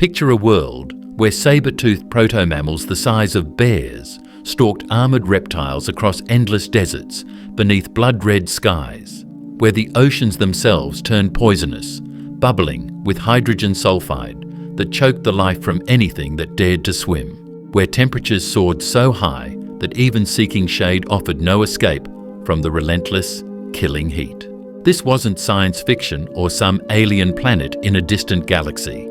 Picture a world where saber-toothed proto-mammals the size of bears stalked armoured reptiles across endless deserts beneath blood-red skies, where the oceans themselves turned poisonous, bubbling with hydrogen sulfide that choked the life from anything that dared to swim, where temperatures soared so high that even seeking shade offered no escape from the relentless, killing heat. This wasn't science fiction or some alien planet in a distant galaxy.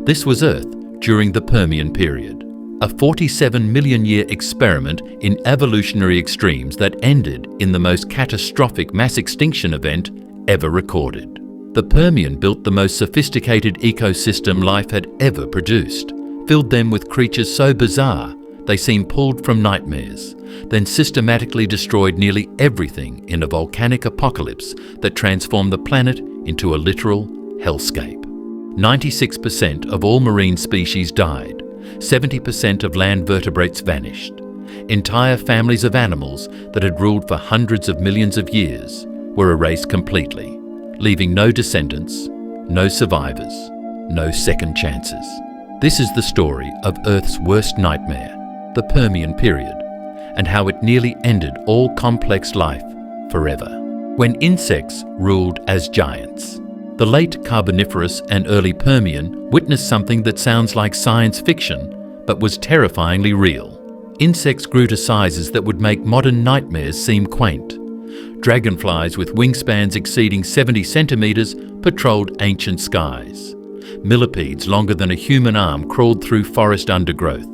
This was Earth during the Permian Period, a 47 million year experiment in evolutionary extremes that ended in the most catastrophic mass extinction event ever recorded. The Permian built the most sophisticated ecosystem life had ever produced, filled them with creatures so bizarre they seemed pulled from nightmares, then systematically destroyed nearly everything in a volcanic apocalypse that transformed the planet into a literal hellscape. 96% of all marine species died, 70% of land vertebrates vanished. Entire families of animals that had ruled for hundreds of millions of years were erased completely, leaving no descendants, no survivors, no second chances. This is the story of Earth's worst nightmare, the Permian Period, and how it nearly ended all complex life forever, when insects ruled as giants. The late Carboniferous and early Permian witnessed something that sounds like science fiction, but was terrifyingly real. Insects grew to sizes that would make modern nightmares seem quaint. Dragonflies with wingspans exceeding 70 centimeters patrolled ancient skies. Millipedes longer than a human arm crawled through forest undergrowth.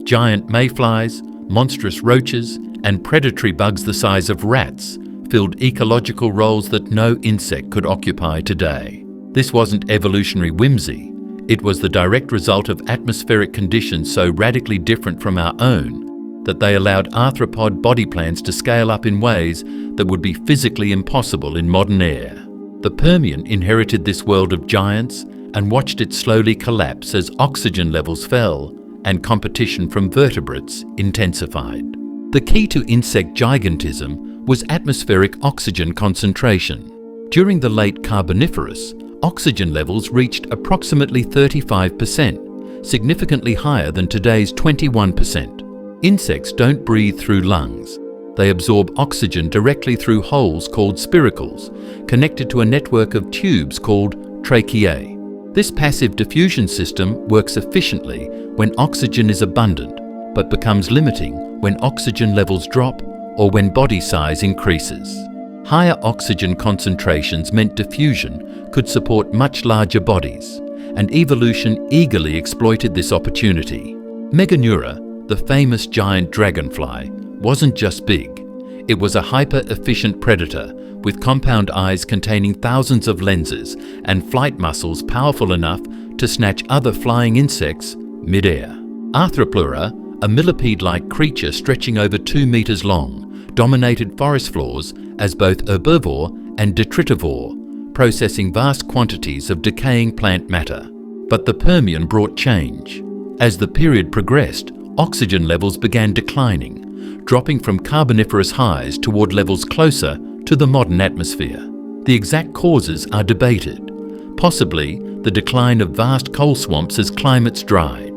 Giant mayflies, monstrous roaches, and predatory bugs the size of rats filled ecological roles that no insect could occupy today. This wasn't evolutionary whimsy. It was the direct result of atmospheric conditions so radically different from our own that they allowed arthropod body plans to scale up in ways that would be physically impossible in modern air. The Permian inherited this world of giants and watched it slowly collapse as oxygen levels fell and competition from vertebrates intensified. The key to insect gigantism was atmospheric oxygen concentration. During the late Carboniferous, oxygen levels reached approximately 35%, significantly higher than today's 21%. Insects don't breathe through lungs. They absorb oxygen directly through holes called spiracles, connected to a network of tubes called tracheae. This passive diffusion system works efficiently when oxygen is abundant, but becomes limiting when oxygen levels drop or when body size increases. Higher oxygen concentrations meant diffusion could support much larger bodies, and evolution eagerly exploited this opportunity. Meganeura, the famous giant dragonfly, wasn't just big. It was a hyper-efficient predator with compound eyes containing thousands of lenses and flight muscles powerful enough to snatch other flying insects mid-air. Arthropleura, a millipede-like creature stretching over 2 meters long, dominated forest floors as both herbivore and detritivore, processing vast quantities of decaying plant matter. But the Permian brought change. As the period progressed, oxygen levels began declining, dropping from Carboniferous highs toward levels closer to the modern atmosphere. The exact causes are debated. Possibly the decline of vast coal swamps as climates dried.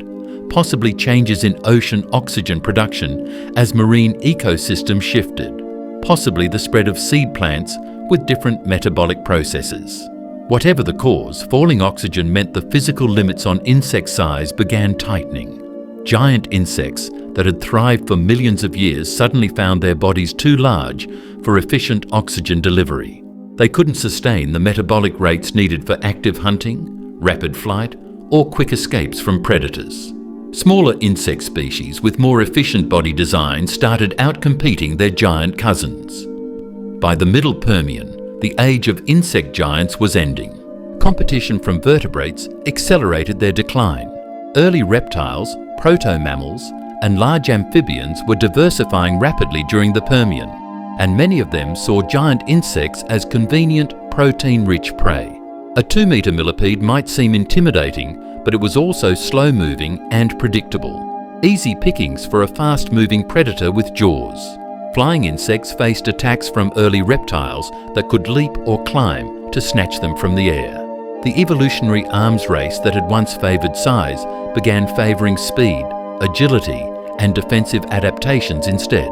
Possibly changes in ocean oxygen production as marine ecosystems shifted. Possibly the spread of seed plants with different metabolic processes. Whatever the cause, falling oxygen meant the physical limits on insect size began tightening. Giant insects that had thrived for millions of years suddenly found their bodies too large for efficient oxygen delivery. They couldn't sustain the metabolic rates needed for active hunting, rapid flight, or quick escapes from predators. Smaller insect species with more efficient body designs started outcompeting their giant cousins. By the Middle Permian, the age of insect giants was ending. Competition from vertebrates accelerated their decline. Early reptiles, proto-mammals, and large amphibians were diversifying rapidly during the Permian, and many of them saw giant insects as convenient, protein-rich prey. A 2-meter millipede might seem intimidating, but it was also slow-moving and predictable. Easy pickings for a fast-moving predator with jaws. Flying insects faced attacks from early reptiles that could leap or climb to snatch them from the air. The evolutionary arms race that had once favoured size began favouring speed, agility, and defensive adaptations instead.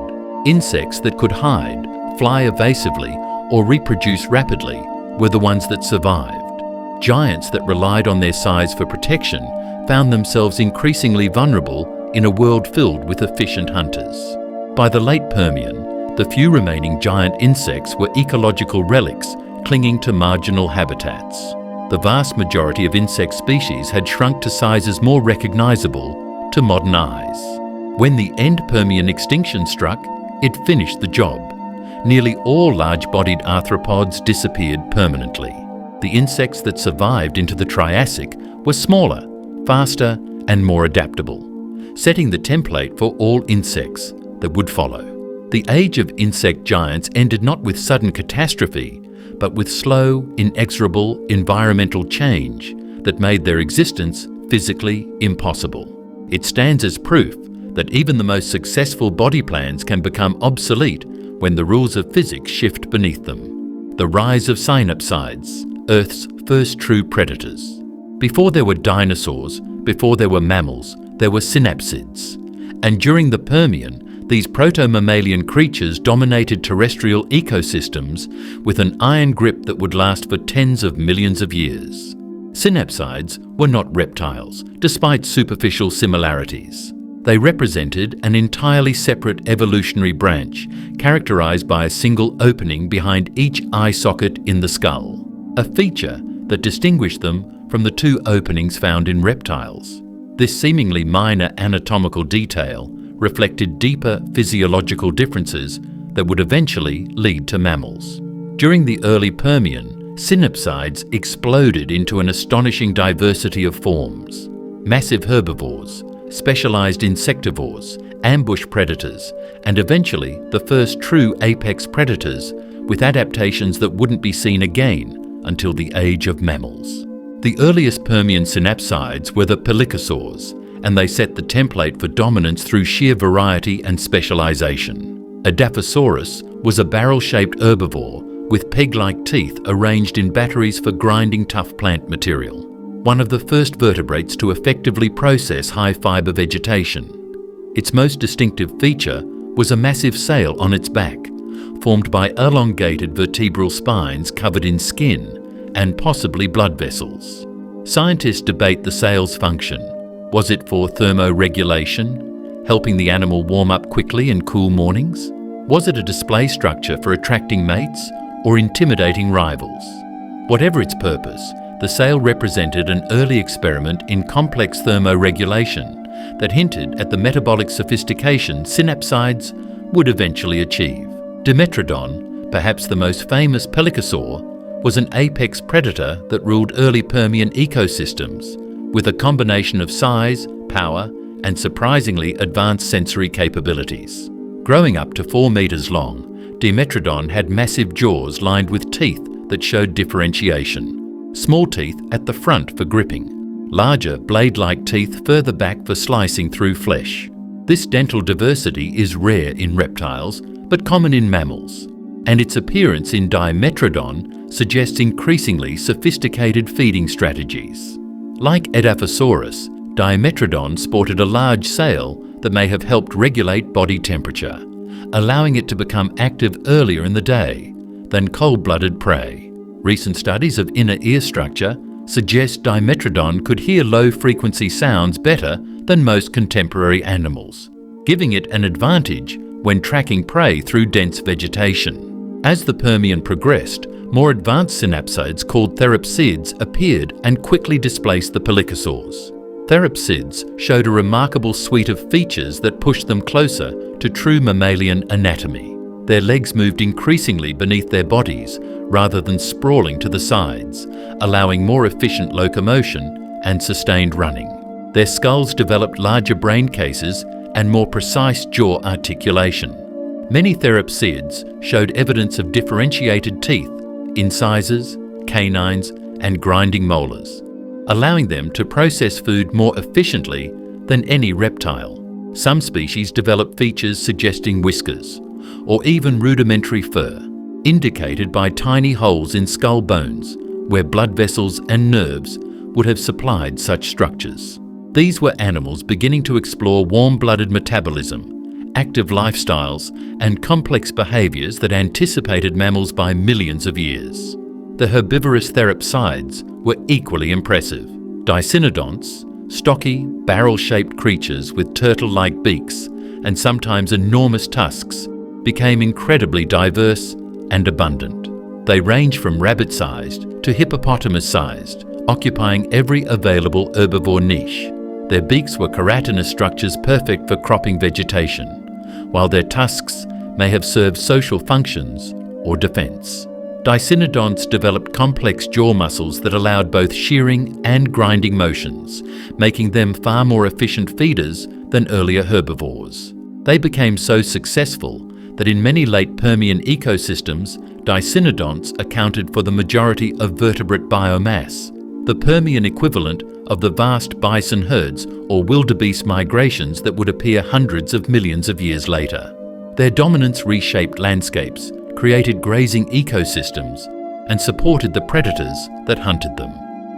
Insects that could hide, fly evasively, or reproduce rapidly were the ones that survived. Giants that relied on their size for protection found themselves increasingly vulnerable in a world filled with efficient hunters. By the late Permian, the few remaining giant insects were ecological relics clinging to marginal habitats. The vast majority of insect species had shrunk to sizes more recognisable to modern eyes. When the end Permian extinction struck, it finished the job. Nearly all large-bodied arthropods disappeared permanently. The insects that survived into the Triassic were smaller, faster, and more adaptable, setting the template for all insects that would follow. The age of insect giants ended not with sudden catastrophe, but with slow, inexorable environmental change that made their existence physically impossible. It stands as proof that even the most successful body plans can become obsolete when the rules of physics shift beneath them. The rise of synapsids, Earth's first true predators. Before there were dinosaurs, before there were mammals, there were synapsids. And during the Permian, these proto-mammalian creatures dominated terrestrial ecosystems with an iron grip that would last for tens of millions of years. Synapsids were not reptiles, despite superficial similarities. They represented an entirely separate evolutionary branch, characterized by a single opening behind each eye socket in the skull, a feature that distinguished them from the two openings found in reptiles. This seemingly minor anatomical detail reflected deeper physiological differences that would eventually lead to mammals. During the early Permian, synapsids exploded into an astonishing diversity of forms. Massive herbivores, specialized insectivores, ambush predators, and eventually the first true apex predators with adaptations that wouldn't be seen again until the age of mammals. The earliest Permian synapsids were the pelycosaurs, and they set the template for dominance through sheer variety and specialization. Edaphosaurus was a barrel-shaped herbivore with peg-like teeth arranged in batteries for grinding tough plant material, one of the first vertebrates to effectively process high-fiber vegetation. Its most distinctive feature was a massive sail on its back, formed by elongated vertebral spines covered in skin and possibly blood vessels. Scientists debate the sail's function. Was it for thermoregulation, helping the animal warm up quickly in cool mornings? Was it a display structure for attracting mates or intimidating rivals? Whatever its purpose, the sail represented an early experiment in complex thermoregulation that hinted at the metabolic sophistication synapsids would eventually achieve. Dimetrodon, perhaps the most famous pelycosaur, was an apex predator that ruled early Permian ecosystems, with a combination of size, power, and surprisingly advanced sensory capabilities. Growing up to 4 meters long, Dimetrodon had massive jaws lined with teeth that showed differentiation. Small teeth at the front for gripping, larger blade-like teeth further back for slicing through flesh. This dental diversity is rare in reptiles, but common in mammals, and its appearance in Dimetrodon suggests increasingly sophisticated feeding strategies. Like Edaphosaurus, Dimetrodon sported a large sail that may have helped regulate body temperature, allowing it to become active earlier in the day than cold-blooded prey. Recent studies of inner ear structure suggest Dimetrodon could hear low-frequency sounds better than most contemporary animals, giving it an advantage when tracking prey through dense vegetation. As the Permian progressed, more advanced synapsids called therapsids appeared and quickly displaced the pelycosaurs. Therapsids showed a remarkable suite of features that pushed them closer to true mammalian anatomy. Their legs moved increasingly beneath their bodies rather than sprawling to the sides, allowing more efficient locomotion and sustained running. Their skulls developed larger brain cases and more precise jaw articulation. Many therapsids showed evidence of differentiated teeth, incisors, canines, and grinding molars, allowing them to process food more efficiently than any reptile. Some species develop features suggesting whiskers, or even rudimentary fur, indicated by tiny holes in skull bones, where blood vessels and nerves would have supplied such structures. These were animals beginning to explore warm-blooded metabolism, active lifestyles, and complex behaviours that anticipated mammals by millions of years. The herbivorous therapsids were equally impressive. Dicynodonts, stocky, barrel-shaped creatures with turtle-like beaks and sometimes enormous tusks, became incredibly diverse and abundant. They range from rabbit-sized to hippopotamus-sized, occupying every available herbivore niche. Their beaks were keratinous structures perfect for cropping vegetation, while their tusks may have served social functions or defense. Dicynodonts developed complex jaw muscles that allowed both shearing and grinding motions, making them far more efficient feeders than earlier herbivores. They became so successful that in many late Permian ecosystems, Dicynodonts accounted for the majority of vertebrate biomass, the Permian equivalent of the vast bison herds or wildebeest migrations that would appear hundreds of millions of years later. Their dominance reshaped landscapes, created grazing ecosystems, and supported the predators that hunted them.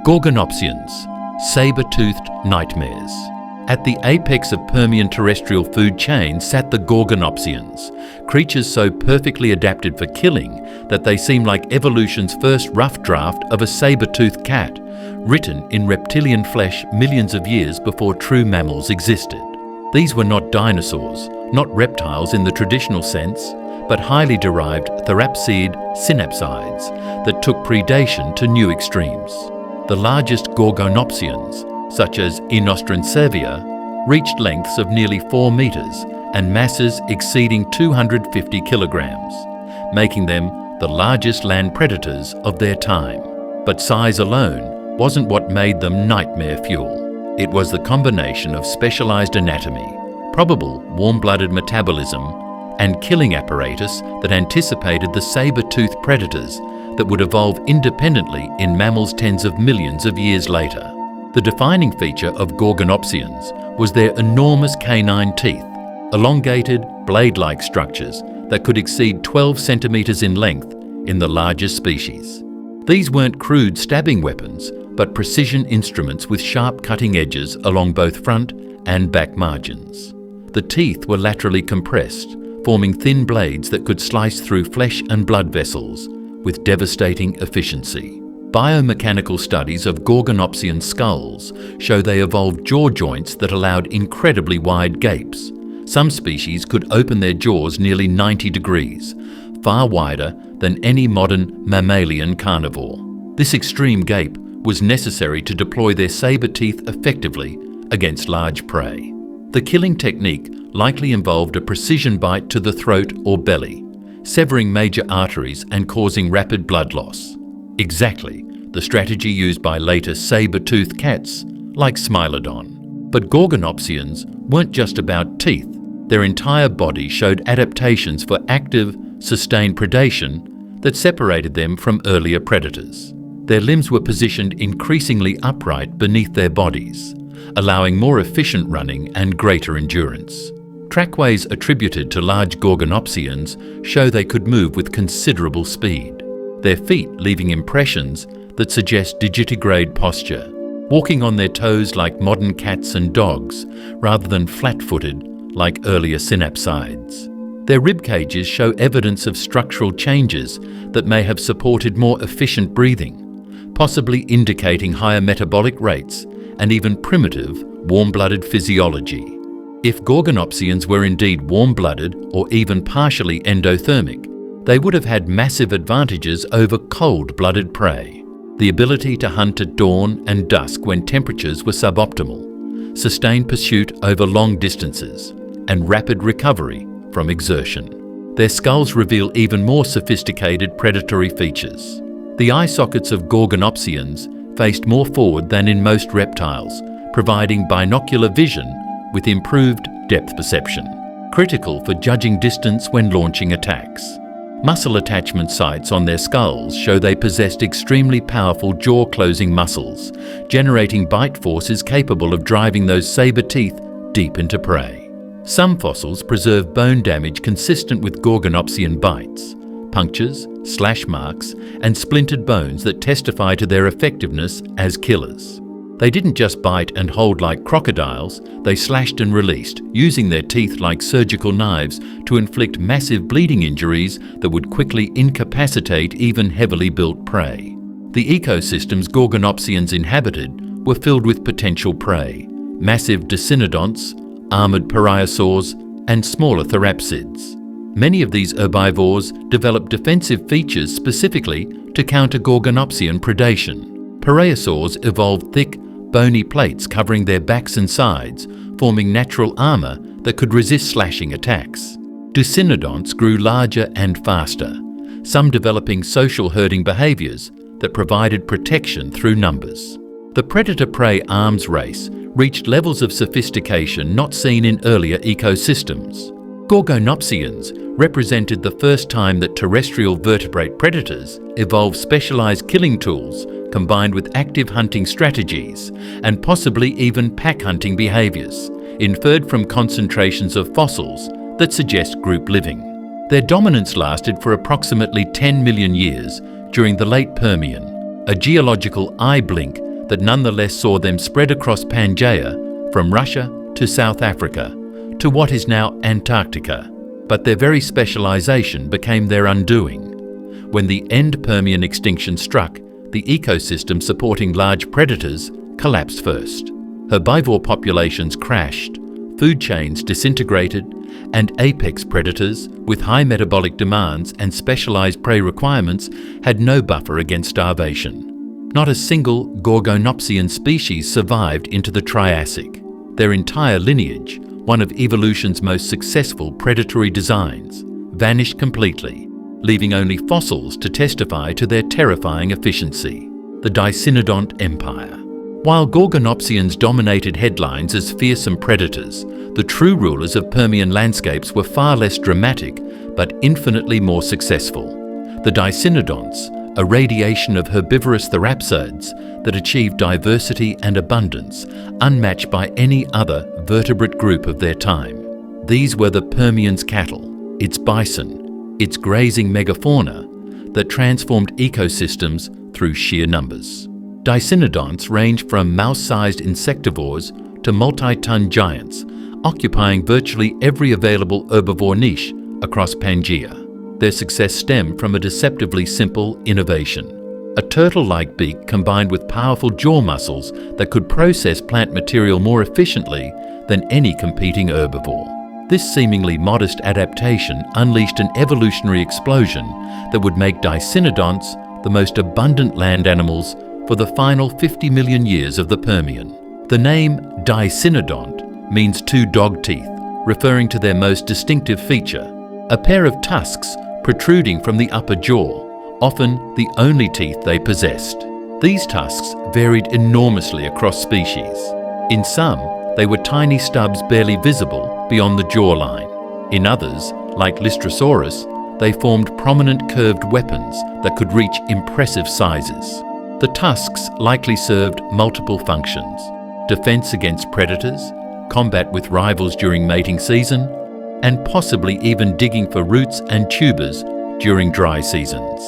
Gorgonopsians, saber-toothed nightmares. At the apex of Permian terrestrial food chain sat the Gorgonopsians, creatures so perfectly adapted for killing that they seem like evolution's first rough draft of a saber-toothed cat, written in reptilian flesh millions of years before true mammals existed. These were not dinosaurs, not reptiles in the traditional sense, but highly derived therapsid synapsids that took predation to new extremes. The largest Gorgonopsians, such as Enostrancevia, reached lengths of nearly 4 meters and masses exceeding 250 kilograms, making them the largest land predators of their time. But size alone wasn't what made them nightmare fuel. It was the combination of specialized anatomy, probable warm-blooded metabolism, and killing apparatus that anticipated the saber-toothed predators that would evolve independently in mammals tens of millions of years later. The defining feature of Gorgonopsians was their enormous canine teeth, elongated, blade-like structures that could exceed 12 centimeters in length in the largest species. These weren't crude stabbing weapons, but precision instruments with sharp cutting edges along both front and back margins. The teeth were laterally compressed, forming thin blades that could slice through flesh and blood vessels with devastating efficiency. Biomechanical studies of Gorgonopsian skulls show they evolved jaw joints that allowed incredibly wide gapes. Some species could open their jaws nearly 90 degrees, far wider than any modern mammalian carnivore. This extreme gape was necessary to deploy their saber teeth effectively against large prey. The killing technique likely involved a precision bite to the throat or belly, severing major arteries and causing rapid blood loss. Exactly the strategy used by later saber-toothed cats like Smilodon. But Gorgonopsians weren't just about teeth. Their entire body showed adaptations for active, sustained predation that separated them from earlier predators. Their limbs were positioned increasingly upright beneath their bodies, allowing more efficient running and greater endurance. Trackways attributed to large Gorgonopsians show they could move with considerable speed, their feet leaving impressions that suggest digitigrade posture, walking on their toes like modern cats and dogs rather than flat-footed like earlier synapsids. Their rib cages show evidence of structural changes that may have supported more efficient breathing, possibly indicating higher metabolic rates and even primitive, warm-blooded physiology. If Gorgonopsians were indeed warm-blooded or even partially endothermic, they would have had massive advantages over cold-blooded prey. The ability to hunt at dawn and dusk when temperatures were suboptimal, sustained pursuit over long distances, and rapid recovery from exertion. Their skulls reveal even more sophisticated predatory features. The eye sockets of Gorgonopsians faced more forward than in most reptiles, providing binocular vision with improved depth perception, critical for judging distance when launching attacks. Muscle attachment sites on their skulls show they possessed extremely powerful jaw-closing muscles, generating bite forces capable of driving those saber teeth deep into prey. Some fossils preserve bone damage consistent with Gorgonopsian bites, punctures, slash marks, and splintered bones that testify to their effectiveness as killers. They didn't just bite and hold like crocodiles, they slashed and released, using their teeth like surgical knives to inflict massive bleeding injuries that would quickly incapacitate even heavily built prey. The ecosystems Gorgonopsians inhabited were filled with potential prey: massive Dicynodonts, armored parasaurs, and smaller therapsids. Many of these herbivores developed defensive features specifically to counter Gorgonopsian predation. Parasaurs evolved thick, bony plates covering their backs and sides, forming natural armor that could resist slashing attacks. Dicynodonts grew larger and faster, some developing social herding behaviors that provided protection through numbers. The predator-prey arms race reached levels of sophistication not seen in earlier ecosystems. Gorgonopsians represented the first time that terrestrial vertebrate predators evolved specialized killing tools combined with active hunting strategies and possibly even pack hunting behaviors, inferred from concentrations of fossils that suggest group living. Their dominance lasted for approximately 10 million years during the late Permian, a geological eye blink that nonetheless saw them spread across Pangea, from Russia to South Africa, to what is now Antarctica. But their very specialization became their undoing. When the end Permian extinction struck, the ecosystem supporting large predators collapsed first. Herbivore populations crashed, food chains disintegrated, and apex predators with high metabolic demands and specialized prey requirements had no buffer against starvation. Not a single Gorgonopsian species survived into the Triassic. Their entire lineage, one of evolution's most successful predatory designs, vanished completely, leaving only fossils to testify to their terrifying efficiency. The Dicynodont Empire. While Gorgonopsians dominated headlines as fearsome predators, the true rulers of Permian landscapes were far less dramatic, but infinitely more successful. The Dicynodonts, a radiation of herbivorous therapsids that achieved diversity and abundance unmatched by any other vertebrate group of their time. These were the Permian's cattle, its bison, its grazing megafauna that transformed ecosystems through sheer numbers. Dicynodonts ranged from mouse-sized insectivores to multi-ton giants, occupying virtually every available herbivore niche across Pangea. Their success stemmed from a deceptively simple innovation: a turtle-like beak combined with powerful jaw muscles that could process plant material more efficiently than any competing herbivore. This seemingly modest adaptation unleashed an evolutionary explosion that would make Dicynodonts the most abundant land animals for the final 50 million years of the Permian. The name Dicynodont means two dog teeth, referring to their most distinctive feature, a pair of tusks protruding from the upper jaw, often the only teeth they possessed. These tusks varied enormously across species. In some, they were tiny stubs barely visible beyond the jawline. In others, like Lystrosaurus, they formed prominent curved weapons that could reach impressive sizes. The tusks likely served multiple functions: defense against predators, combat with rivals during mating season, and possibly even digging for roots and tubers during dry seasons.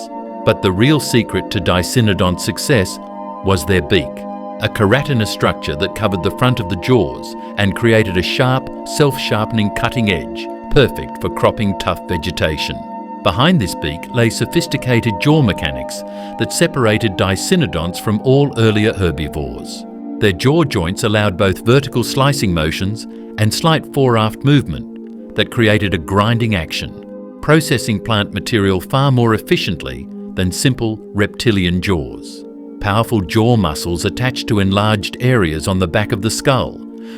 But the real secret to Dicynodon's success was their beak, a keratinous structure that covered the front of the jaws and created a sharp, self-sharpening cutting edge, perfect for cropping tough vegetation. Behind this beak lay sophisticated jaw mechanics that separated Dicynodonts from all earlier herbivores. Their jaw joints allowed both vertical slicing motions and slight fore-aft movement that created a grinding action, processing plant material far more efficiently than simple reptilian jaws. Powerful jaw muscles attached to enlarged areas on the back of the skull,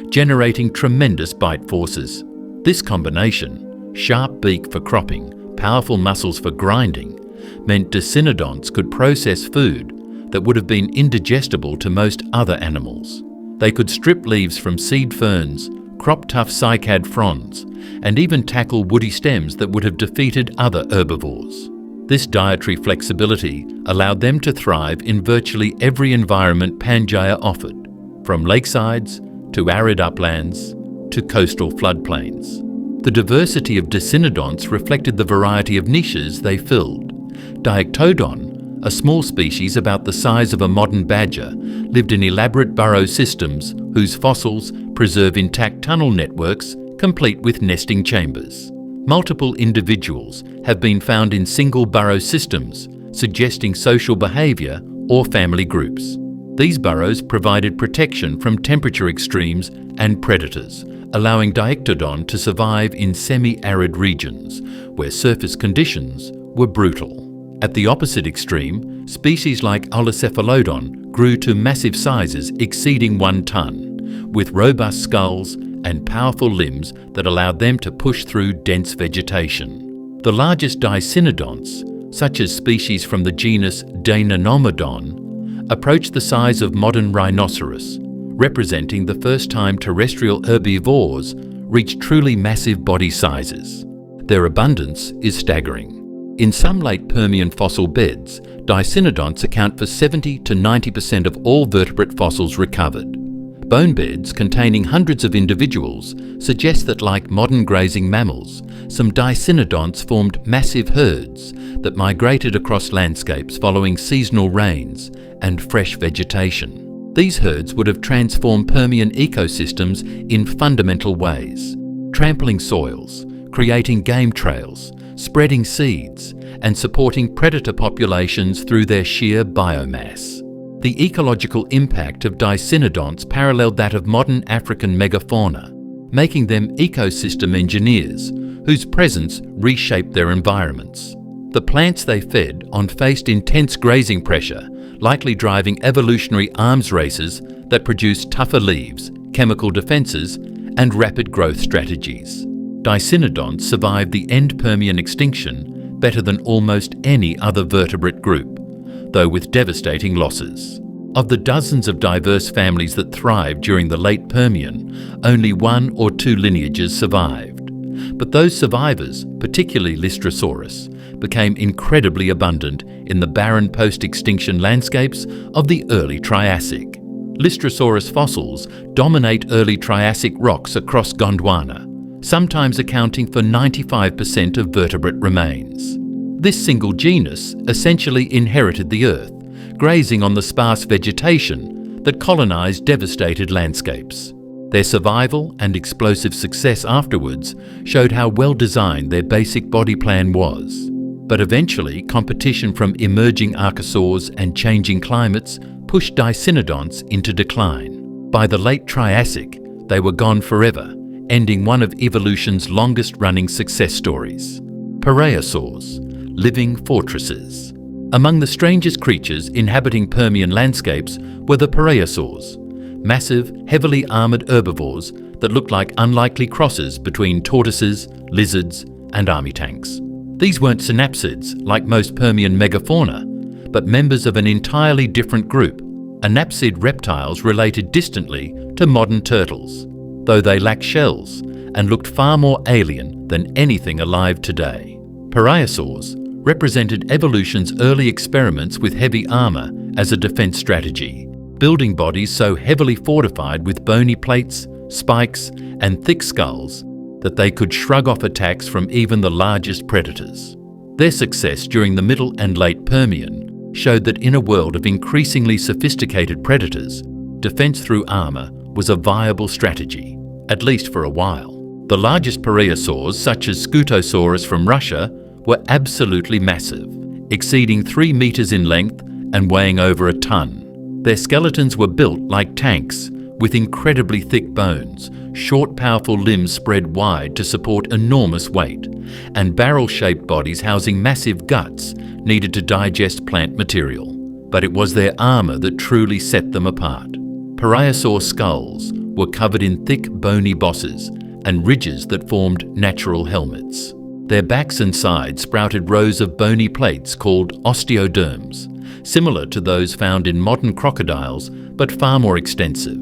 generating tremendous bite forces. This combination, sharp beak for cropping, powerful muscles for grinding, meant Dicynodonts could process food that would have been indigestible to most other animals. They could strip leaves from seed ferns, crop tough cycad fronds, and even tackle woody stems that would have defeated other herbivores. This dietary flexibility allowed them to thrive in virtually every environment Pangea offered, from lakesides to arid uplands to coastal floodplains. The diversity of Dicynodonts reflected the variety of niches they filled. Dicynodont, a small species about the size of a modern badger, lived in elaborate burrow systems whose fossils preserve intact tunnel networks complete with nesting chambers. Multiple individuals have been found in single burrow systems, suggesting social behaviour or family groups. These burrows provided protection from temperature extremes and predators, allowing Dicynodont to survive in semi-arid regions, where surface conditions were brutal. At the opposite extreme, species like Cephalodon grew to massive sizes exceeding 1 ton, with robust skulls and powerful limbs that allowed them to push through dense vegetation. The largest Dicynodonts, such as species from the genus Dicynodont, approached the size of modern rhinoceros, representing the first time terrestrial herbivores reached truly massive body sizes. Their abundance is staggering. In some late Permian fossil beds, Dicynodonts account for 70 to 90% of all vertebrate fossils recovered. Bone beds containing hundreds of individuals suggest that, like modern grazing mammals, some Dicynodonts formed massive herds that migrated across landscapes following seasonal rains and fresh vegetation. These herds would have transformed Permian ecosystems in fundamental ways, trampling soils, creating game trails, spreading seeds, and supporting predator populations through their sheer biomass. The ecological impact of Dicynodonts paralleled that of modern African megafauna, making them ecosystem engineers whose presence reshaped their environments. The plants they fed on faced intense grazing pressure, likely driving evolutionary arms races that produced tougher leaves, chemical defenses, and rapid growth strategies. Dicynodonts survived the end Permian extinction better than almost any other vertebrate group, though with devastating losses. Of the dozens of diverse families that thrived during the late Permian, only 1 or 2 lineages survived. But those survivors, particularly Lystrosaurus, became incredibly abundant in the barren post-extinction landscapes of the early Triassic. Lystrosaurus fossils dominate early Triassic rocks across Gondwana, sometimes accounting for 95% of vertebrate remains. This single genus essentially inherited the Earth, grazing on the sparse vegetation that colonized devastated landscapes. Their survival and explosive success afterwards showed how well designed their basic body plan was. But eventually, competition from emerging archosaurs and changing climates pushed Dicynodonts into decline. By the late Triassic, they were gone forever, ending one of evolution's longest-running success stories. Parasaurs, living fortresses. Among the strangest creatures inhabiting Permian landscapes were the parasaurs, massive, heavily armoured herbivores that looked like unlikely crosses between tortoises, lizards, and army tanks. These weren't synapsids like most Permian megafauna, but members of an entirely different group, synapsid reptiles related distantly to modern turtles, though they lacked shells and looked far more alien than anything alive today. Parasaurs represented evolution's early experiments with heavy armour as a defence strategy, building bodies so heavily fortified with bony plates, spikes, and thick skulls that they could shrug off attacks from even the largest predators. Their success during the Middle and Late Permian showed that in a world of increasingly sophisticated predators, defence through armour was a viable strategy, at least for a while. The largest parasaurs, such as Scutosaurus from Russia, were absolutely massive, exceeding 3 meters in length and weighing over a ton. Their skeletons were built like tanks, with incredibly thick bones, short powerful limbs spread wide to support enormous weight, and barrel-shaped bodies housing massive guts needed to digest plant material. But it was their armour that truly set them apart. Parasaur skulls were covered in thick bony bosses and ridges that formed natural helmets. Their backs and sides sprouted rows of bony plates called osteoderms, similar to those found in modern crocodiles but far more extensive.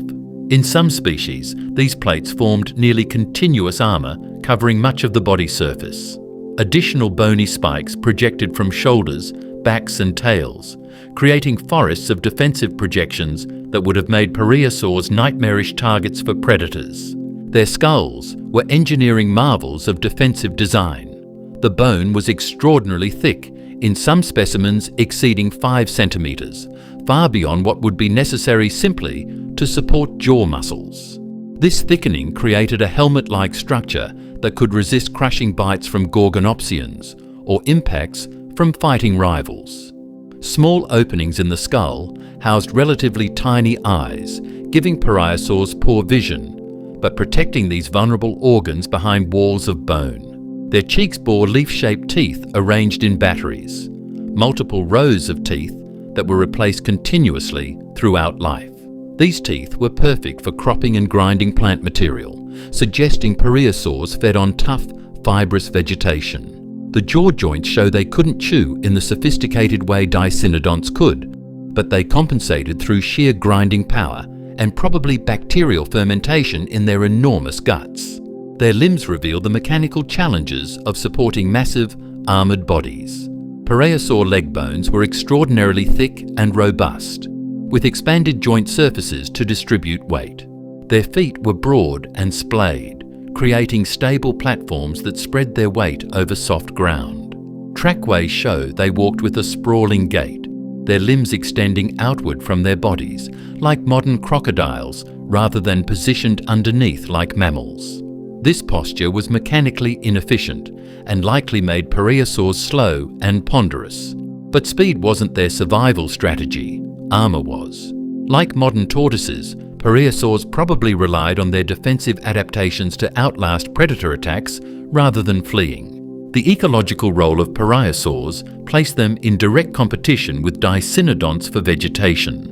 In some species, these plates formed nearly continuous armour covering much of the body surface. Additional bony spikes projected from shoulders, backs and tails, creating forests of defensive projections that would have made parasaurs nightmarish targets for predators. Their skulls were engineering marvels of defensive design. The bone was extraordinarily thick, in some specimens exceeding 5 centimeters, far beyond what would be necessary simply to support jaw muscles. This thickening created a helmet-like structure that could resist crushing bites from Gorgonopsians or impacts from fighting rivals. Small openings in the skull housed relatively tiny eyes, giving parasaurs poor vision, but protecting these vulnerable organs behind walls of bone. Their cheeks bore leaf-shaped teeth arranged in batteries, multiple rows of teeth that were replaced continuously throughout life. These teeth were perfect for cropping and grinding plant material, suggesting parasaurs fed on tough, fibrous vegetation. The jaw joints show they couldn't chew in the sophisticated way Dicynodonts could, but they compensated through sheer grinding power and probably bacterial fermentation in their enormous guts. Their limbs reveal the mechanical challenges of supporting massive, armored bodies. Parasaur leg bones were extraordinarily thick and robust, with expanded joint surfaces to distribute weight. Their feet were broad and splayed, creating stable platforms that spread their weight over soft ground. Trackways show they walked with a sprawling gait, their limbs extending outward from their bodies, like modern crocodiles, rather than positioned underneath like mammals. This posture was mechanically inefficient and likely made parasaurs slow and ponderous. But speed wasn't their survival strategy, armor was. Like modern tortoises, parasaurs probably relied on their defensive adaptations to outlast predator attacks rather than fleeing. The ecological role of parasaurs placed them in direct competition with Dicynodonts for vegetation,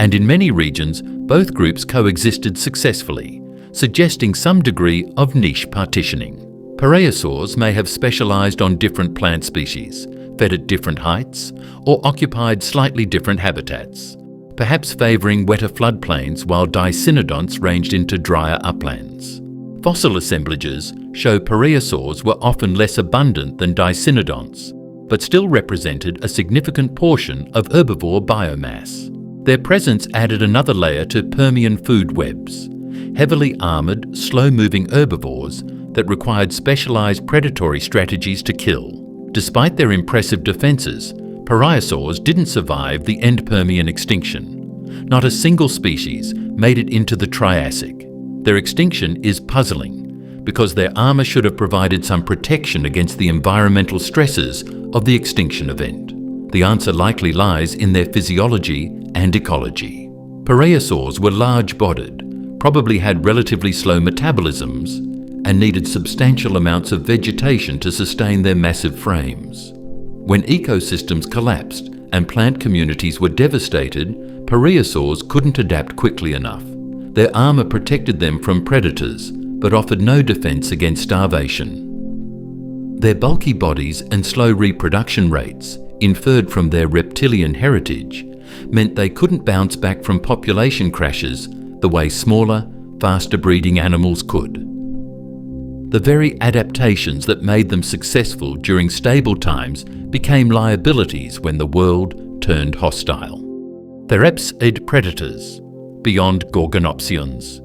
and in many regions both groups coexisted successfully, suggesting some degree of niche partitioning. Parasaurs may have specialized on different plant species, fed at different heights, or occupied slightly different habitats, perhaps favoring wetter floodplains while Dicynodonts ranged into drier uplands. Fossil assemblages show parasaurs were often less abundant than Dicynodonts, but still represented a significant portion of herbivore biomass. Their presence added another layer to Permian food webs, heavily armored, slow-moving herbivores that required specialized predatory strategies to kill. Despite their impressive defenses, parasaurs didn't survive the end Permian extinction. Not a single species made it into the Triassic. Their extinction is puzzling because their armor should have provided some protection against the environmental stresses of the extinction event. The answer likely lies in their physiology and ecology. Parasaurs were large-bodied, probably had relatively slow metabolisms, and needed substantial amounts of vegetation to sustain their massive frames. When ecosystems collapsed and plant communities were devastated, parasaurs couldn't adapt quickly enough. Their armor protected them from predators, but offered no defense against starvation. Their bulky bodies and slow reproduction rates, inferred from their reptilian heritage, meant they couldn't bounce back from population crashes the way smaller, faster breeding animals could. The very adaptations that made them successful during stable times became liabilities when the world turned hostile. Therapsid predators, beyond Gorgonopsians.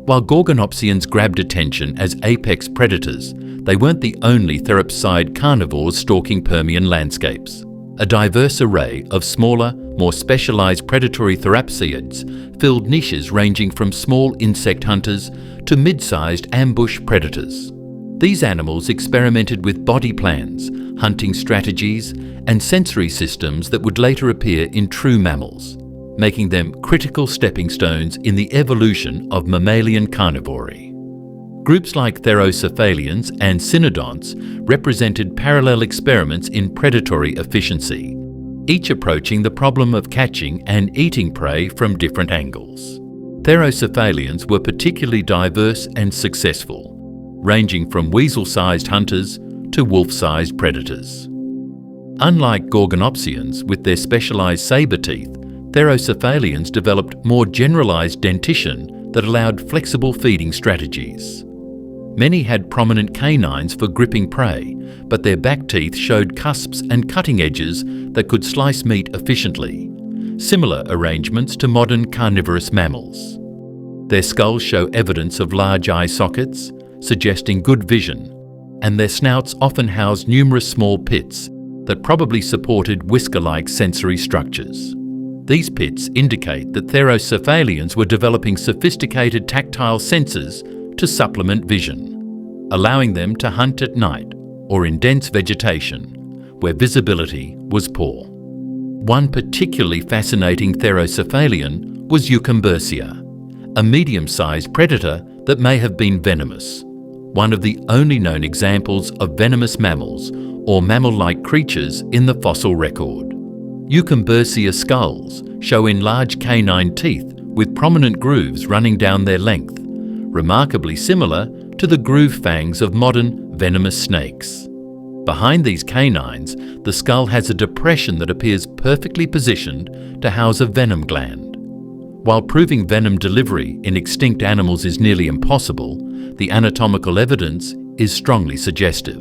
While Gorgonopsians grabbed attention as apex predators, they weren't the only therapsid carnivores stalking Permian landscapes. A diverse array of smaller, more specialized predatory therapsids filled niches ranging from small insect hunters to mid-sized ambush predators. These animals experimented with body plans, hunting strategies, and sensory systems that would later appear in true mammals, making them critical stepping stones in the evolution of mammalian carnivory. Groups like Therocephalians and Dicynodonts represented parallel experiments in predatory efficiency, each approaching the problem of catching and eating prey from different angles. Therocephalians were particularly diverse and successful, ranging from weasel-sized hunters to wolf-sized predators. Unlike Gorgonopsians with their specialized saber teeth, Therocephalians developed more generalized dentition that allowed flexible feeding strategies. Many had prominent canines for gripping prey, but their back teeth showed cusps and cutting edges that could slice meat efficiently, similar arrangements to modern carnivorous mammals. Their skulls show evidence of large eye sockets, suggesting good vision, and their snouts often house numerous small pits that probably supported whisker-like sensory structures. These pits indicate that therocephalians were developing sophisticated tactile sensors to supplement vision, allowing them to hunt at night or in dense vegetation, where visibility was poor. One particularly fascinating therocephalian was Eucymbersia, a medium-sized predator that may have been venomous, one of the only known examples of venomous mammals or mammal-like creatures in the fossil record. Eucymbersia skulls show enlarged canine teeth with prominent grooves running down their length, remarkably similar to the groove fangs of modern venomous snakes. Behind these canines, the skull has a depression that appears perfectly positioned to house a venom gland. While proving venom delivery in extinct animals is nearly impossible, the anatomical evidence is strongly suggestive.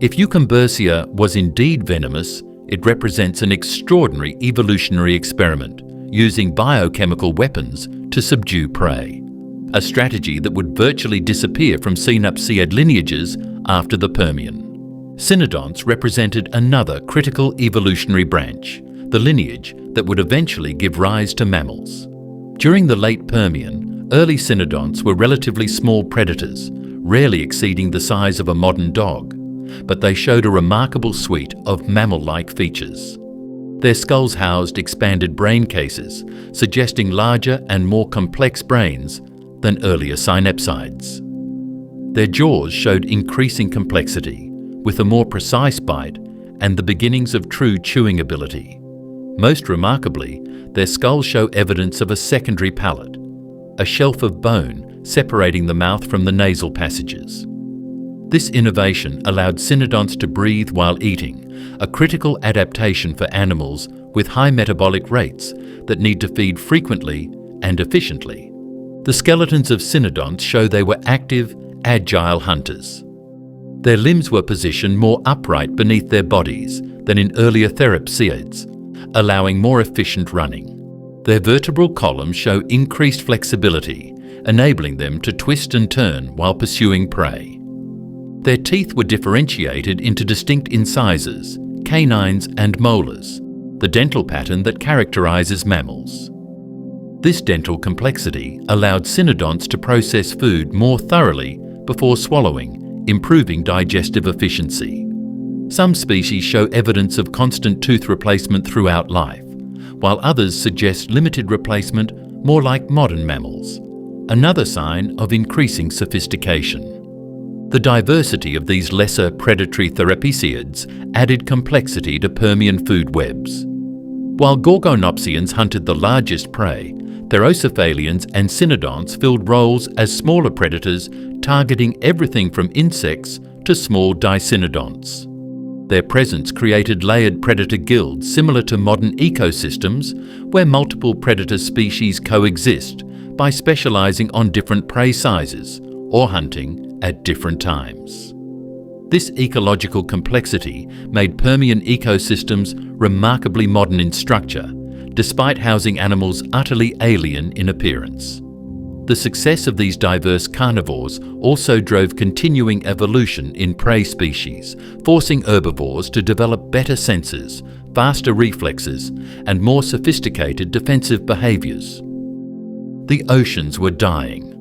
If Eucymbersia was indeed venomous, it represents an extraordinary evolutionary experiment using biochemical weapons to subdue prey, a strategy that would virtually disappear from synapsid lineages after the Permian. Dicynodonts represented another critical evolutionary branch, the lineage that would eventually give rise to mammals. During the late Permian, early cynodonts were relatively small predators, rarely exceeding the size of a modern dog, but they showed a remarkable suite of mammal-like features. Their skulls housed expanded brain cases, suggesting larger and more complex brains than earlier synapsids. Their jaws showed increasing complexity, with a more precise bite and the beginnings of true chewing ability. Most remarkably, their skulls show evidence of a secondary palate, a shelf of bone separating the mouth from the nasal passages. This innovation allowed cynodonts to breathe while eating, a critical adaptation for animals with high metabolic rates that need to feed frequently and efficiently. The skeletons of cynodonts show they were active, agile hunters. Their limbs were positioned more upright beneath their bodies than in earlier therapsids, allowing more efficient running. Their vertebral columns show increased flexibility, enabling them to twist and turn while pursuing prey. Their teeth were differentiated into distinct incisors, canines and molars, the dental pattern that characterizes mammals. This dental complexity allowed cynodonts to process food more thoroughly before swallowing, improving digestive efficiency. Some species show evidence of constant tooth replacement throughout life, while others suggest limited replacement, more like modern mammals, another sign of increasing sophistication. The diversity of these lesser predatory therapsids added complexity to Permian food webs. While Gorgonopsians hunted the largest prey, therocephalians and cynodonts filled roles as smaller predators targeting everything from insects to small dicynodonts. Their presence created layered predator guilds similar to modern ecosystems where multiple predator species coexist by specializing on different prey sizes or hunting at different times. This ecological complexity made Permian ecosystems remarkably modern in structure, despite housing animals utterly alien in appearance. The success of these diverse carnivores also drove continuing evolution in prey species, forcing herbivores to develop better senses, faster reflexes, and more sophisticated defensive behaviors. The oceans were dying.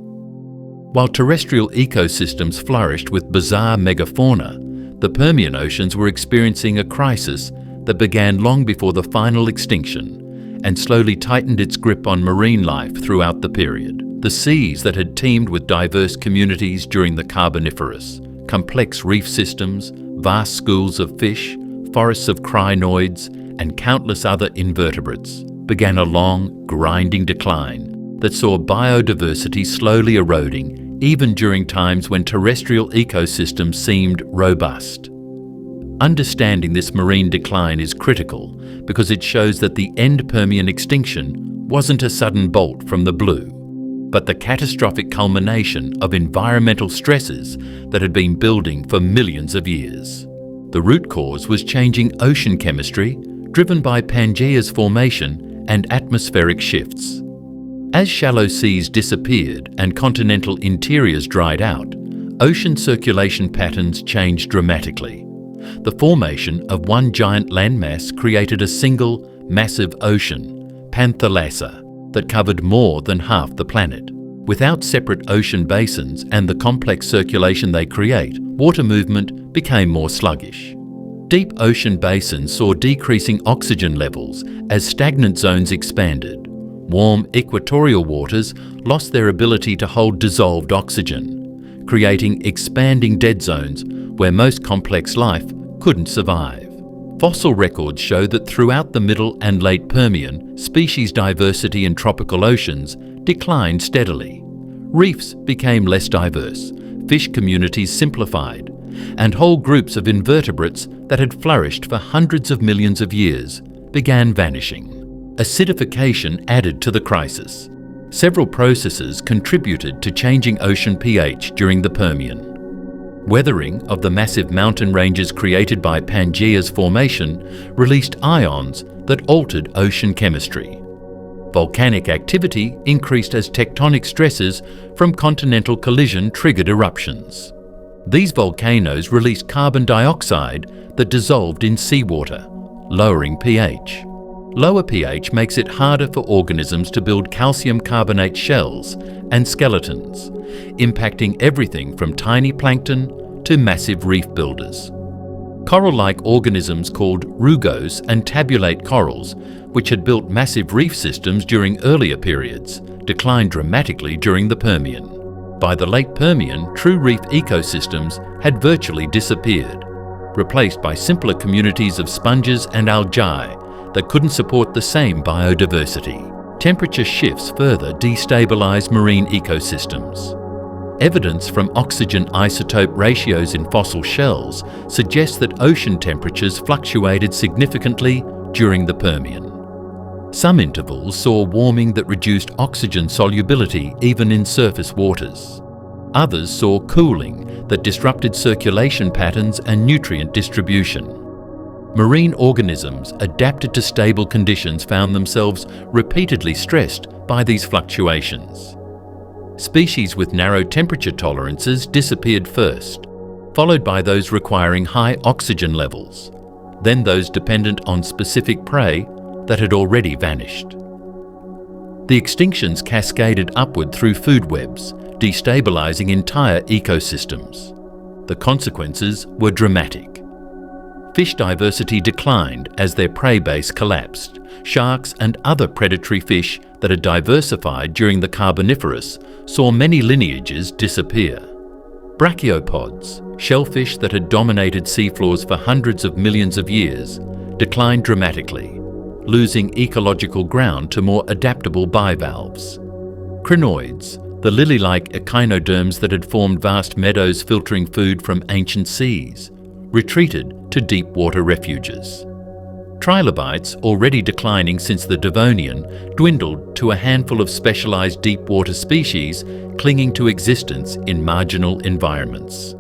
While terrestrial ecosystems flourished with bizarre megafauna, the Permian oceans were experiencing a crisis that began long before the final extinction and slowly tightened its grip on marine life throughout the period. The seas that had teemed with diverse communities during the Carboniferous, complex reef systems, vast schools of fish, forests of crinoids, and countless other invertebrates, began a long, grinding decline that saw biodiversity slowly eroding even during times when terrestrial ecosystems seemed robust. Understanding this marine decline is critical because it shows that the end Permian extinction wasn't a sudden bolt from the blue, but the catastrophic culmination of environmental stresses that had been building for millions of years. The root cause was changing ocean chemistry driven by Pangea's formation and atmospheric shifts. As shallow seas disappeared and continental interiors dried out, ocean circulation patterns changed dramatically. The formation of one giant landmass created a single, massive ocean, Panthalassa, that covered more than half the planet. Without separate ocean basins and the complex circulation they create, water movement became more sluggish. Deep ocean basins saw decreasing oxygen levels as stagnant zones expanded. Warm equatorial waters lost their ability to hold dissolved oxygen, creating expanding dead zones where most complex life couldn't survive. Fossil records show that throughout the Middle and Late Permian, species diversity in tropical oceans declined steadily. Reefs became less diverse, fish communities simplified, and whole groups of invertebrates that had flourished for hundreds of millions of years began vanishing. Acidification added to the crisis. Several processes contributed to changing ocean pH during the Permian. Weathering of the massive mountain ranges created by Pangea's formation released ions that altered ocean chemistry. Volcanic activity increased as tectonic stresses from continental collision triggered eruptions. These volcanoes released carbon dioxide that dissolved in seawater, lowering pH. Lower pH makes it harder for organisms to build calcium carbonate shells and skeletons, impacting everything from tiny plankton to massive reef builders. Coral-like organisms called rugose and tabulate corals, which had built massive reef systems during earlier periods, declined dramatically during the Permian. By the late Permian, true reef ecosystems had virtually disappeared, replaced by simpler communities of sponges and algae that couldn't support the same biodiversity. Temperature shifts further destabilize marine ecosystems. Evidence from oxygen isotope ratios in fossil shells suggests that ocean temperatures fluctuated significantly during the Permian. Some intervals saw warming that reduced oxygen solubility even in surface waters. Others saw cooling that disrupted circulation patterns and nutrient distribution. Marine organisms adapted to stable conditions found themselves repeatedly stressed by these fluctuations. Species with narrow temperature tolerances disappeared first, followed by those requiring high oxygen levels, then those dependent on specific prey that had already vanished. The extinctions cascaded upward through food webs, destabilizing entire ecosystems. The consequences were dramatic. Fish diversity declined as their prey base collapsed. Sharks and other predatory fish that had diversified during the Carboniferous saw many lineages disappear. Brachiopods, shellfish that had dominated seafloors for hundreds of millions of years, declined dramatically, losing ecological ground to more adaptable bivalves. Crinoids, the lily-like echinoderms that had formed vast meadows filtering food from ancient seas, retreated to deep water refuges. Trilobites, already declining since the Devonian, dwindled to a handful of specialized deep water species clinging to existence in marginal environments.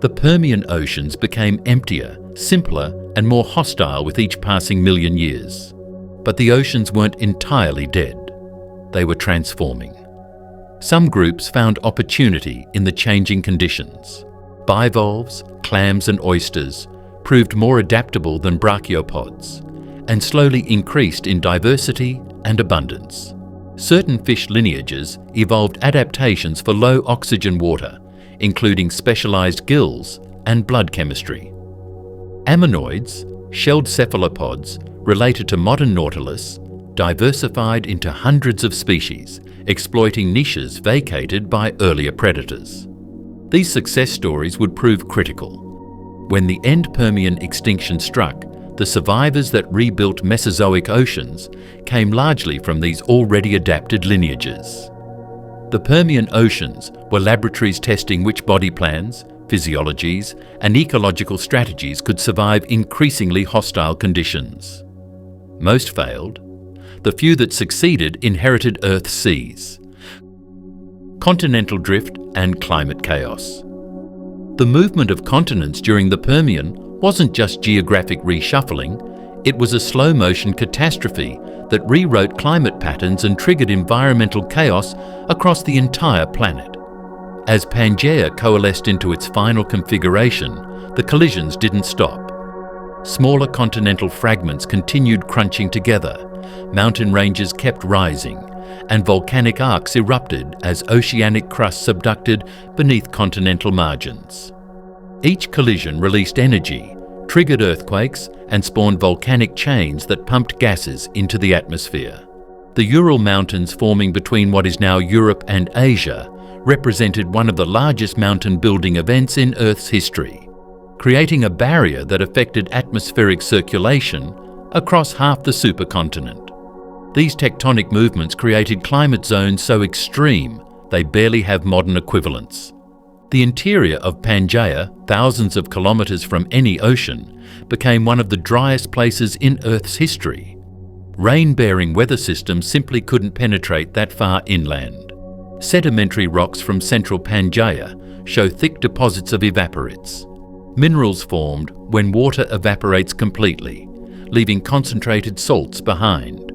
The Permian oceans became emptier, simpler, and more hostile with each passing million years. But the oceans weren't entirely dead. They were transforming. Some groups found opportunity in the changing conditions. Bivalves, clams and oysters proved more adaptable than brachiopods and slowly increased in diversity and abundance. Certain fish lineages evolved adaptations for low oxygen water, including specialized gills and blood chemistry. Ammonoids, shelled cephalopods related to modern nautilus, diversified into hundreds of species, exploiting niches vacated by earlier predators. These success stories would prove critical. When the end Permian extinction struck, the survivors that rebuilt Mesozoic oceans came largely from these already adapted lineages. The Permian oceans were laboratories testing which body plans, physiologies, and ecological strategies could survive increasingly hostile conditions. Most failed. The few that succeeded inherited Earth's seas, continental drift, and climate chaos. The movement of continents during the Permian wasn't just geographic reshuffling, It was a slow-motion catastrophe that rewrote climate patterns and triggered environmental chaos across the entire planet. As Pangea coalesced into its final configuration, the collisions didn't stop. Smaller continental fragments continued crunching together, mountain ranges kept rising, and volcanic arcs erupted as oceanic crust subducted beneath continental margins. Each collision released energy, triggered earthquakes, and spawned volcanic chains that pumped gases into the atmosphere. The Ural Mountains forming between what is now Europe and Asia represented one of the largest mountain building events in Earth's history, creating a barrier that affected atmospheric circulation across half the supercontinent. These tectonic movements created climate zones so extreme they barely have modern equivalents. The interior of Pangea, thousands of kilometers from any ocean, became one of the driest places in Earth's history. Rain-bearing weather systems simply couldn't penetrate that far inland. Sedimentary rocks from central Pangea show thick deposits of evaporites. Minerals formed when water evaporates completely, leaving concentrated salts behind.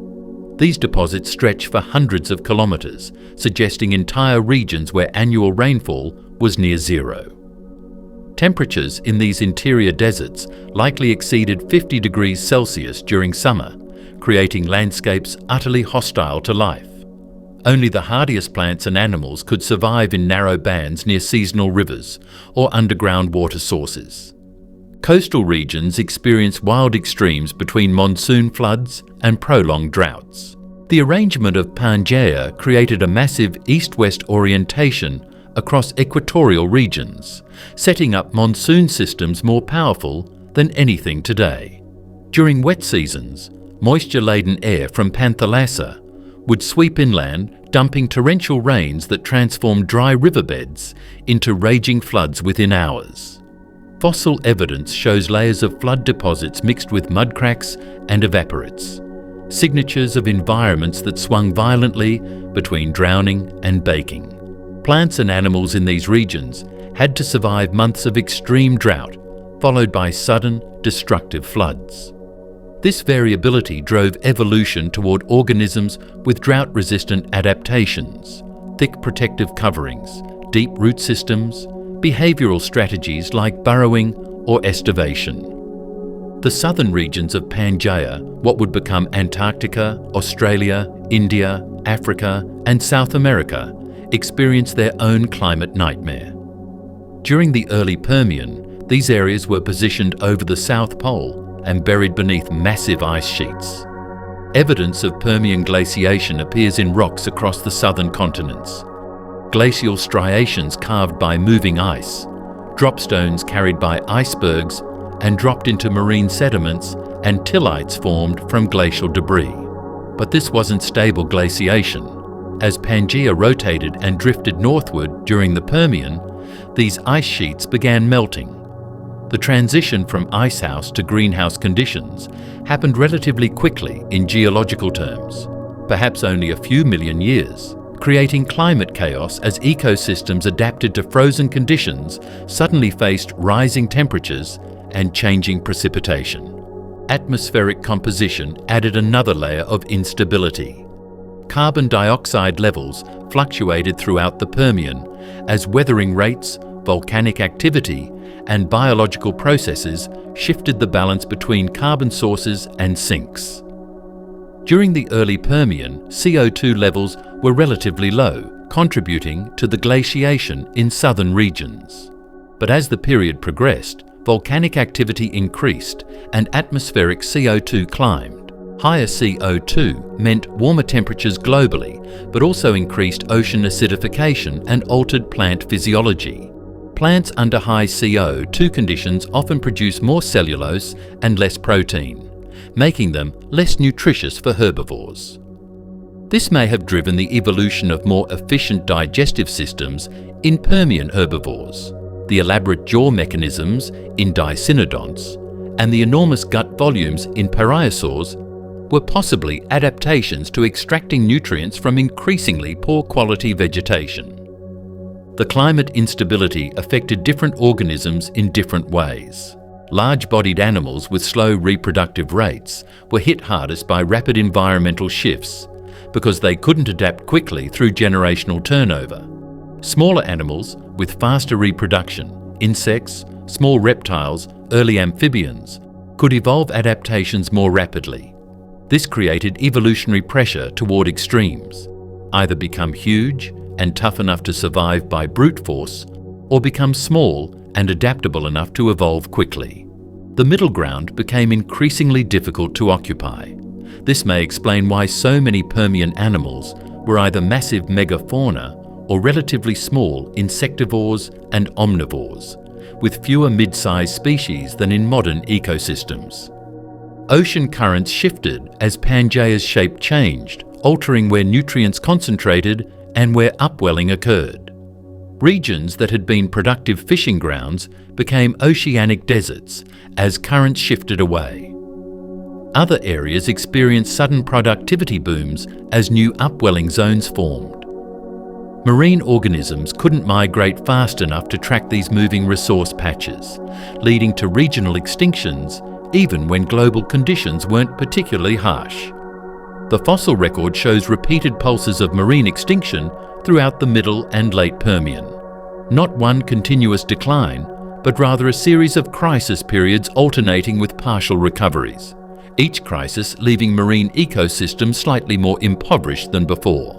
These deposits stretch for hundreds of kilometers, suggesting entire regions where annual rainfall was near zero. Temperatures in these interior deserts likely exceeded 50 degrees Celsius during summer, creating landscapes utterly hostile to life. Only the hardiest plants and animals could survive in narrow bands near seasonal rivers or underground water sources. Coastal regions experience wild extremes between monsoon floods and prolonged droughts. The arrangement of Pangea created a massive east-west orientation across equatorial regions, setting up monsoon systems more powerful than anything today. During wet seasons, moisture-laden air from Panthalassa would sweep inland, dumping torrential rains that transformed dry riverbeds into raging floods within hours. Fossil evidence shows layers of flood deposits mixed with mud cracks and evaporites, signatures of environments that swung violently between drowning and baking. Plants and animals in these regions had to survive months of extreme drought, followed by sudden, destructive floods. This variability drove evolution toward organisms with drought-resistant adaptations, thick protective coverings, deep root systems, behavioral strategies like burrowing or estivation. The southern regions of Pangea, what would become Antarctica, Australia, India, Africa, and South America, experienced their own climate nightmare. During the early Permian, these areas were positioned over the South Pole and buried beneath massive ice sheets. Evidence of Permian glaciation appears in rocks across the southern continents. Glacial striations carved by moving ice, dropstones carried by icebergs and dropped into marine sediments, and tillites formed from glacial debris. But this wasn't stable glaciation. As Pangea rotated and drifted northward during the Permian, these ice sheets began melting. The transition from icehouse to greenhouse conditions happened relatively quickly in geological terms, perhaps only a few million years, creating climate chaos as ecosystems adapted to frozen conditions suddenly faced rising temperatures and changing precipitation. Atmospheric composition added another layer of instability. Carbon dioxide levels fluctuated throughout the Permian as weathering rates, volcanic activity, and biological processes shifted the balance between carbon sources and sinks. During the early Permian, CO2 levels were relatively low, contributing to the glaciation in southern regions. But as the period progressed, volcanic activity increased and atmospheric CO2 climbed. Higher CO2 meant warmer temperatures globally, but also increased ocean acidification and altered plant physiology. Plants under high CO2 conditions often produce more cellulose and less protein, making them less nutritious for herbivores. This may have driven the evolution of more efficient digestive systems in Permian herbivores, the elaborate jaw mechanisms in Dicynodonts, and the enormous gut volumes in parasaurs were possibly adaptations to extracting nutrients from increasingly poor quality vegetation. The climate instability affected different organisms in different ways. Large-bodied animals with slow reproductive rates were hit hardest by rapid environmental shifts because they couldn't adapt quickly through generational turnover. Smaller animals with faster reproduction, insects, small reptiles, early amphibians, could evolve adaptations more rapidly. This created evolutionary pressure toward extremes, either become huge and tough enough to survive by brute force, or become small and adaptable enough to evolve quickly. The middle ground became increasingly difficult to occupy. This may explain why so many Permian animals were either massive megafauna or relatively small insectivores and omnivores, with fewer mid-sized species than in modern ecosystems. Ocean currents shifted as Pangea's shape changed, altering where nutrients concentrated and where upwelling occurred. Regions that had been productive fishing grounds became oceanic deserts as currents shifted away. Other areas experienced sudden productivity booms as new upwelling zones formed. Marine organisms couldn't migrate fast enough to track these moving resource patches, leading to regional extinctions even when global conditions weren't particularly harsh. The fossil record shows repeated pulses of marine extinction throughout the Middle and Late Permian. Not one continuous decline, but rather a series of crisis periods alternating with partial recoveries, each crisis leaving marine ecosystems slightly more impoverished than before.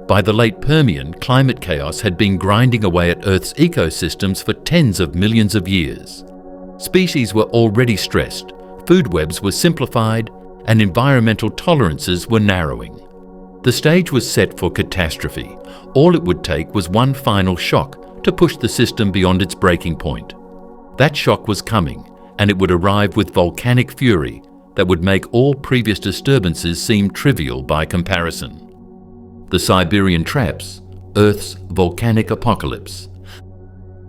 By the late Permian, climate chaos had been grinding away at Earth's ecosystems for tens of millions of years. Species were already stressed, food webs were simplified, and environmental tolerances were narrowing. The stage was set for catastrophe. All it would take was one final shock to push the system beyond its breaking point. That shock was coming, and it would arrive with volcanic fury that would make all previous disturbances seem trivial by comparison. The Siberian traps, Earth's volcanic apocalypse.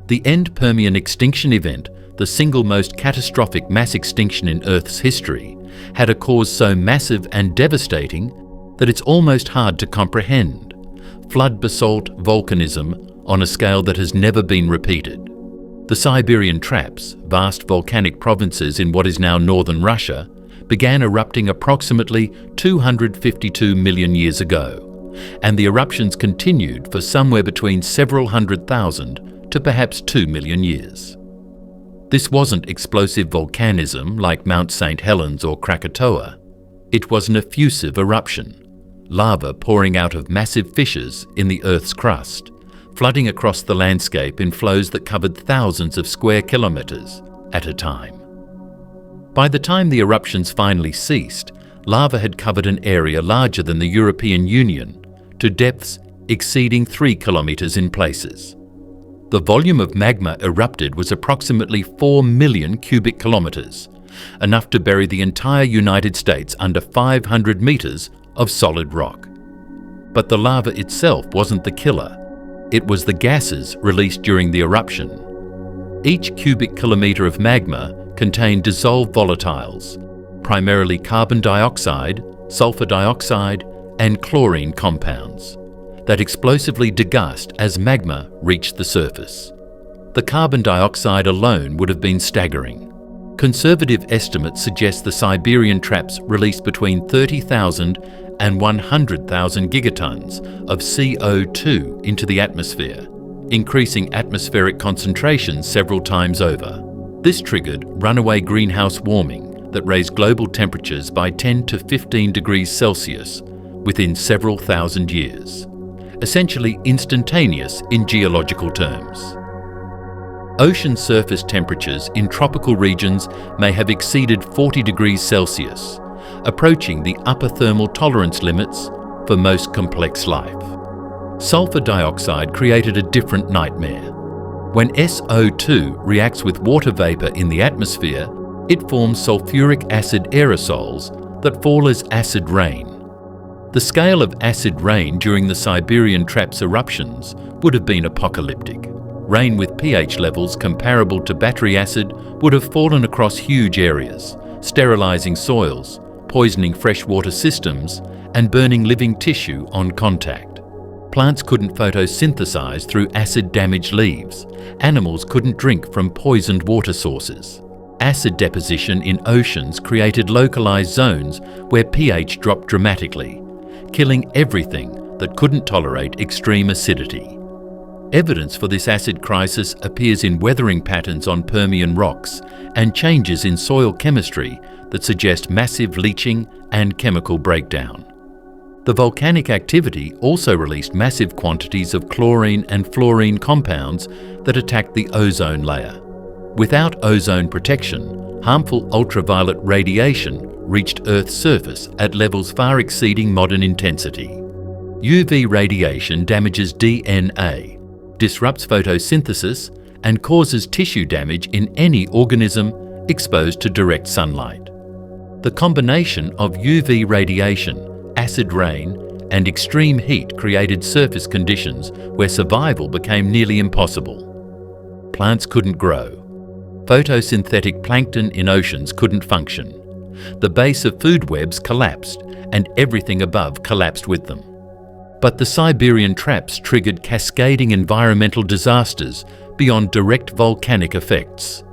The end Permian extinction event, the single most catastrophic mass extinction in Earth's history, had a cause so massive and devastating that it's almost hard to comprehend. Flood basalt volcanism on a scale that has never been repeated. The Siberian traps, vast volcanic provinces in what is now northern Russia, began erupting approximately 252 million years ago, and the eruptions continued for somewhere between several 100,000 to perhaps 2 million years. This wasn't explosive volcanism like Mount St. Helens or Krakatoa. It was an effusive eruption, lava pouring out of massive fissures in the Earth's crust, flooding across the landscape in flows that covered thousands of square kilometers at a time. By the time the eruptions finally ceased, lava had covered an area larger than the European Union, to depths exceeding 3 kilometers in places. The volume of magma erupted was approximately 4 million cubic kilometers, enough to bury the entire United States under 500 meters of solid rock. But the lava itself wasn't the killer. It was the gases released during the eruption. Each cubic kilometer of magma contained dissolved volatiles, primarily carbon dioxide, sulfur dioxide, and chlorine compounds, that explosively degaussed as magma reached the surface. The carbon dioxide alone would have been staggering. Conservative estimates suggest the Siberian traps released between 30,000 and 100,000 gigatons of CO2 into the atmosphere, increasing atmospheric concentrations several times over. This triggered runaway greenhouse warming that raised global temperatures by 10 to 15 degrees Celsius within several thousand years, essentially instantaneous in geological terms. Ocean surface temperatures in tropical regions may have exceeded 40 degrees Celsius, approaching the upper thermal tolerance limits for most complex life. Sulfur dioxide created a different nightmare. When SO2 reacts with water vapor in the atmosphere, it forms sulfuric acid aerosols that fall as acid rain. The scale of acid rain during the Siberian traps eruptions would have been apocalyptic. Rain with pH levels comparable to battery acid would have fallen across huge areas, sterilizing soils, poisoning freshwater systems, and burning living tissue on contact. Plants couldn't photosynthesize through acid-damaged leaves. Animals couldn't drink from poisoned water sources. Acid deposition in oceans created localized zones where pH dropped dramatically, killing everything that couldn't tolerate extreme acidity. Evidence for this acid crisis appears in weathering patterns on Permian rocks and changes in soil chemistry that suggest massive leaching and chemical breakdown. The volcanic activity also released massive quantities of chlorine and fluorine compounds that attacked the ozone layer. Without ozone protection, harmful ultraviolet radiation reached Earth's surface at levels far exceeding modern intensity. UV radiation damages DNA, disrupts photosynthesis, and causes tissue damage in any organism exposed to direct sunlight. The combination of UV radiation, acid rain, and extreme heat created surface conditions where survival became nearly impossible. Plants couldn't grow. Photosynthetic plankton in oceans couldn't function. The base of food webs collapsed, and everything above collapsed with them. But the Siberian traps triggered cascading environmental disasters beyond direct volcanic effects.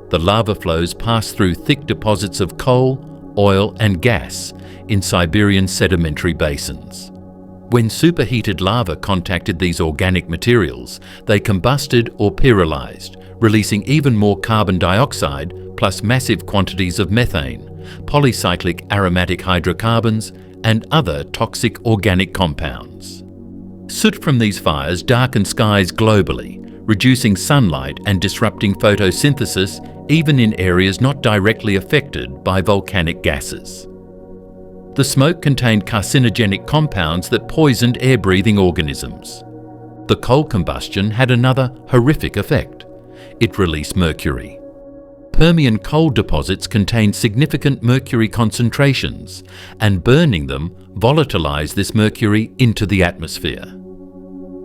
The lava flows passed through thick deposits of coal, oil, and gas in Siberian sedimentary basins. When superheated lava contacted these organic materials, they combusted or pyrolyzed, releasing even more carbon dioxide plus massive quantities of methane, polycyclic aromatic hydrocarbons, and other toxic organic compounds. Soot from these fires darkened skies globally, reducing sunlight and disrupting photosynthesis even in areas not directly affected by volcanic gases. The smoke contained carcinogenic compounds that poisoned air-breathing organisms. The coal combustion had another horrific effect. It released mercury. Permian coal deposits contained significant mercury concentrations, and burning them volatilized this mercury into the atmosphere.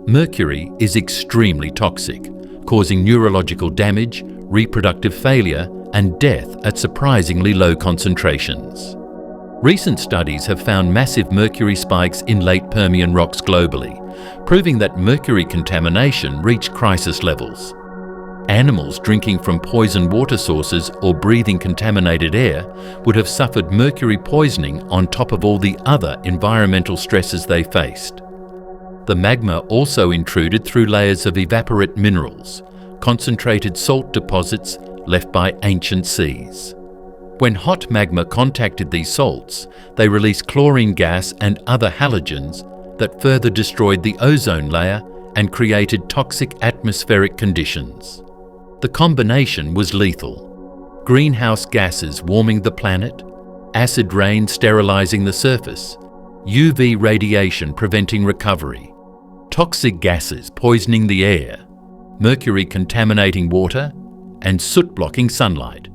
Mercury is extremely toxic, causing neurological damage, reproductive failure, and death at surprisingly low concentrations. Recent studies have found massive mercury spikes in late Permian rocks globally, proving that mercury contamination reached crisis levels. Animals drinking from poisoned water sources or breathing contaminated air would have suffered mercury poisoning on top of all the other environmental stresses they faced. The magma also intruded through layers of evaporate minerals, concentrated salt deposits left by ancient seas. When hot magma contacted these salts, they released chlorine gas and other halogens that further destroyed the ozone layer and created toxic atmospheric conditions. The combination was lethal. Greenhouse gases warming the planet, acid rain sterilizing the surface, UV radiation preventing recovery, toxic gases poisoning the air, mercury contaminating water, and soot blocking sunlight.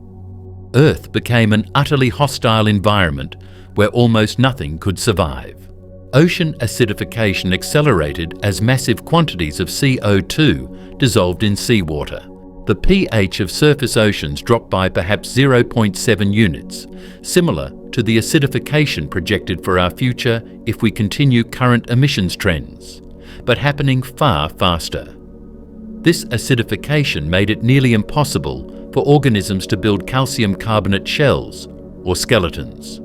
Earth became an utterly hostile environment where almost nothing could survive. Ocean acidification accelerated as massive quantities of CO2 dissolved in seawater. The pH of surface oceans dropped by perhaps 0.7 units, similar to the acidification projected for our future if we continue current emissions trends, but happening far faster. This acidification made it nearly impossible for organisms to build calcium carbonate shells or skeletons.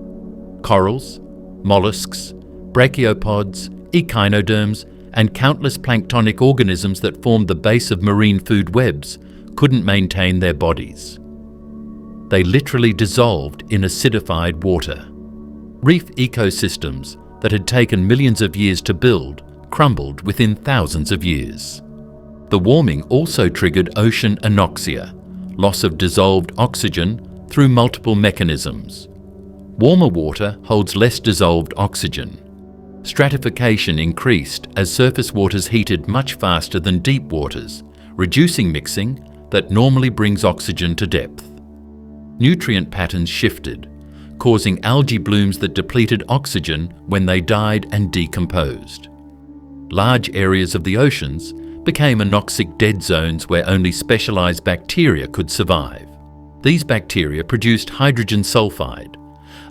Corals, mollusks, brachiopods, echinoderms, and countless planktonic organisms that formed the base of marine food webs couldn't maintain their bodies. They literally dissolved in acidified water. Reef ecosystems that had taken millions of years to build crumbled within thousands of years. The warming also triggered ocean anoxia, loss of dissolved oxygen through multiple mechanisms. Warmer water holds less dissolved oxygen. Stratification increased as surface waters heated much faster than deep waters, reducing mixing that normally brings oxygen to depth. Nutrient patterns shifted, causing algae blooms that depleted oxygen when they died and decomposed. Large areas of the oceans became anoxic dead zones where only specialized bacteria could survive. These bacteria produced hydrogen sulfide,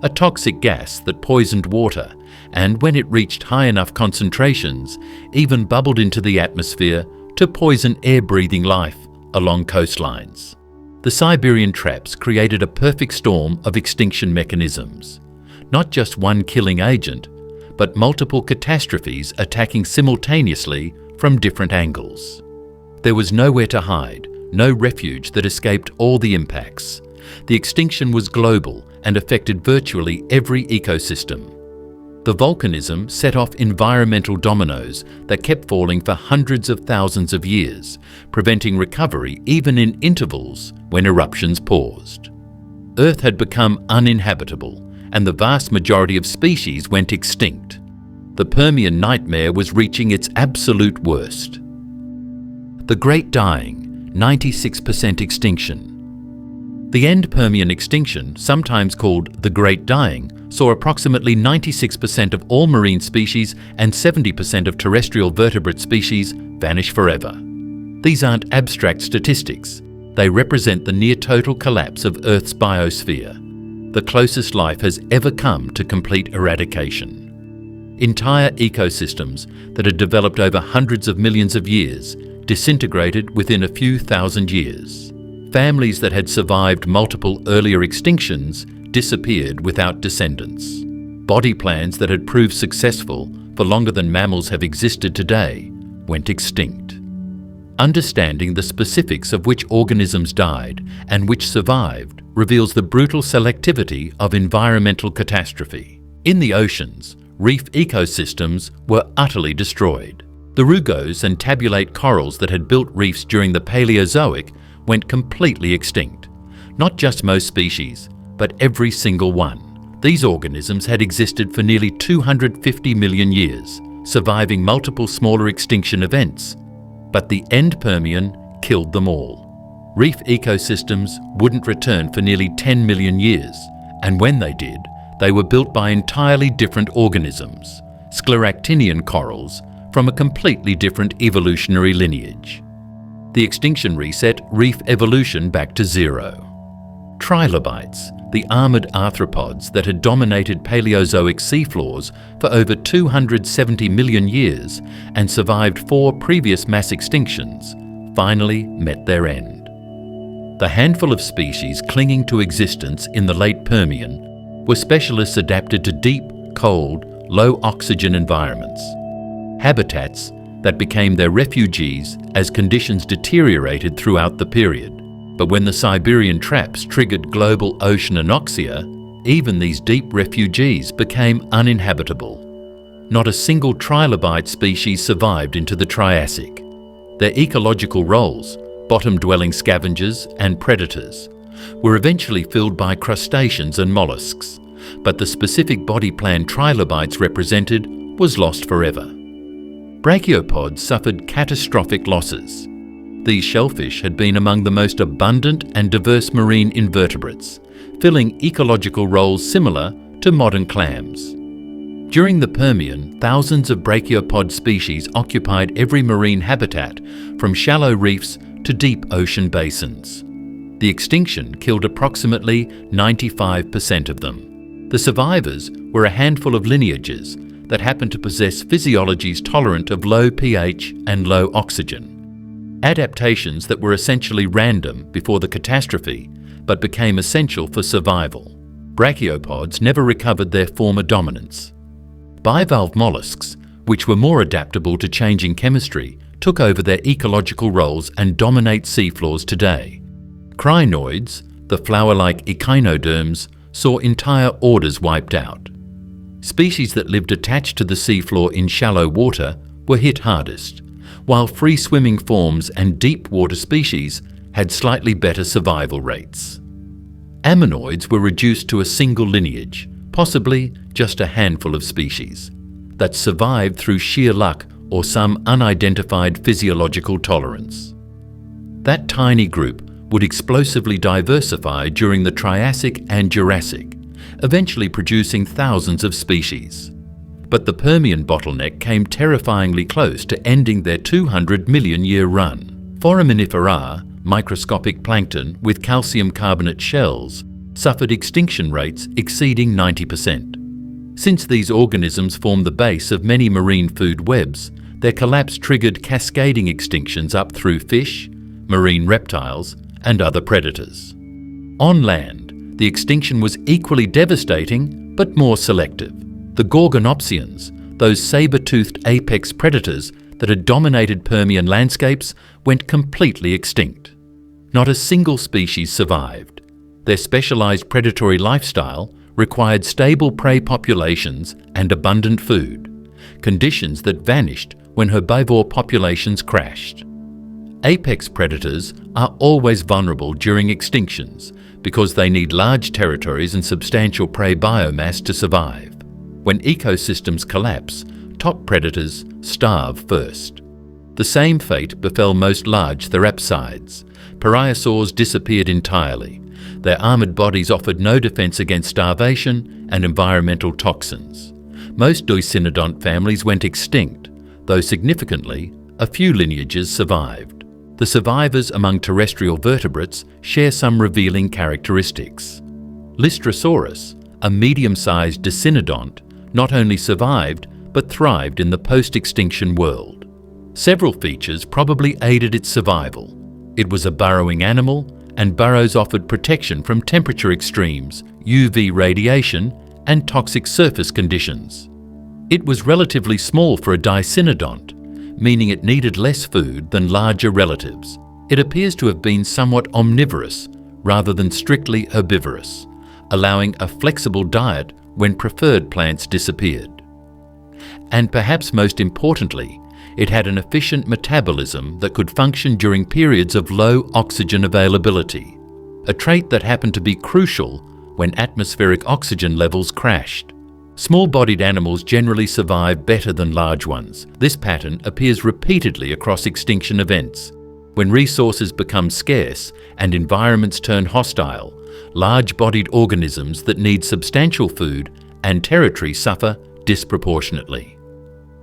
a toxic gas that poisoned water, and when it reached high enough concentrations, even bubbled into the atmosphere to poison air-breathing life along coastlines. The Siberian traps created a perfect storm of extinction mechanisms. Not just one killing agent, but multiple catastrophes attacking simultaneously from different angles. There was nowhere to hide, no refuge that escaped all the impacts. The extinction was global and affected virtually every ecosystem. The volcanism set off environmental dominoes that kept falling for hundreds of thousands of years, preventing recovery even in intervals when eruptions paused. Earth had become uninhabitable, and the vast majority of species went extinct. The Permian nightmare was reaching its absolute worst. The Great Dying, 96% extinction. The end Permian extinction, sometimes called the Great Dying, saw approximately 96% of all marine species and 70% of terrestrial vertebrate species vanish forever. These aren't abstract statistics. They represent the near-total collapse of Earth's biosphere, the closest life has ever come to complete eradication. Entire ecosystems that had developed over hundreds of millions of years disintegrated within a few thousand years. Families that had survived multiple earlier extinctions disappeared without descendants. Body plans that had proved successful for longer than mammals have existed today went extinct. Understanding the specifics of which organisms died and which survived reveals the brutal selectivity of environmental catastrophe. In the oceans, reef ecosystems were utterly destroyed. The rugose and tabulate corals that had built reefs during the Paleozoic went completely extinct. Not just most species, but every single one. These organisms had existed for nearly 250 million years, surviving multiple smaller extinction events. But the end Permian killed them all. Reef ecosystems wouldn't return for nearly 10 million years, and when they did, they were built by entirely different organisms, scleractinian corals, from a completely different evolutionary lineage. The extinction reset reef evolution back to zero. Trilobites, the armoured arthropods that had dominated Paleozoic seafloors for over 270 million years and survived 4 previous mass extinctions, finally met their end. The handful of species clinging to existence in the late Permian were specialists adapted to deep, cold, low-oxygen environments. Habitats that became their refugees as conditions deteriorated throughout the period. But when the Siberian traps triggered global ocean anoxia, even these deep refugees became uninhabitable. Not a single trilobite species survived into the Triassic. Their ecological roles, bottom-dwelling scavengers and predators, were eventually filled by crustaceans and mollusks, but the specific body plan trilobites represented was lost forever. Brachiopods suffered catastrophic losses. These shellfish had been among the most abundant and diverse marine invertebrates, filling ecological roles similar to modern clams. During the Permian, thousands of brachiopod species occupied every marine habitat, from shallow reefs to deep ocean basins. The extinction killed approximately 95% of them. The survivors were a handful of lineages that happened to possess physiologies tolerant of low pH and low oxygen. Adaptations that were essentially random before the catastrophe, but became essential for survival. Brachiopods never recovered their former dominance. Bivalve mollusks, which were more adaptable to changing chemistry, took over their ecological roles and dominate seafloors today. Crinoids, the flower-like echinoderms, saw entire orders wiped out. Species that lived attached to the seafloor in shallow water were hit hardest, while free-swimming forms and deep-water species had slightly better survival rates. Ammonoids were reduced to a single lineage, possibly just a handful of species, that survived through sheer luck or some unidentified physiological tolerance. That tiny group would explosively diversify during the Triassic and Jurassic, eventually producing thousands of species. But the Permian bottleneck came terrifyingly close to ending their 200 million year run. Foraminifera, microscopic plankton with calcium carbonate shells, suffered extinction rates exceeding 90%. Since these organisms form the base of many marine food webs, their collapse triggered cascading extinctions up through fish, marine reptiles, and other predators. On land, the extinction was equally devastating but more selective. The Gorgonopsians, those saber-toothed apex predators that had dominated Permian landscapes, went completely extinct. Not a single species survived. Their specialized predatory lifestyle required stable prey populations and abundant food, conditions that vanished when herbivore populations crashed. Apex predators are always vulnerable during extinctions because they need large territories and substantial prey biomass to survive. When ecosystems collapse, top predators starve first. The same fate befell most large therapsids. Parasaurs disappeared entirely. Their armoured bodies offered no defence against starvation and environmental toxins. Most Dicynodont families went extinct, though significantly, a few lineages survived. The survivors among terrestrial vertebrates share some revealing characteristics. Lystrosaurus, a medium-sized Dicynodont, not only survived but thrived in the post-extinction world. Several features probably aided its survival. It was a burrowing animal, and burrows offered protection from temperature extremes, UV radiation, and toxic surface conditions. It was relatively small for a Dicynodont, meaning it needed less food than larger relatives. It appears to have been somewhat omnivorous rather than strictly herbivorous, allowing a flexible diet when preferred plants disappeared. And perhaps most importantly, it had an efficient metabolism that could function during periods of low oxygen availability, a trait that happened to be crucial when atmospheric oxygen levels crashed. Small-bodied animals generally survive better than large ones. This pattern appears repeatedly across extinction events. When resources become scarce and environments turn hostile, large-bodied organisms that need substantial food and territory suffer disproportionately.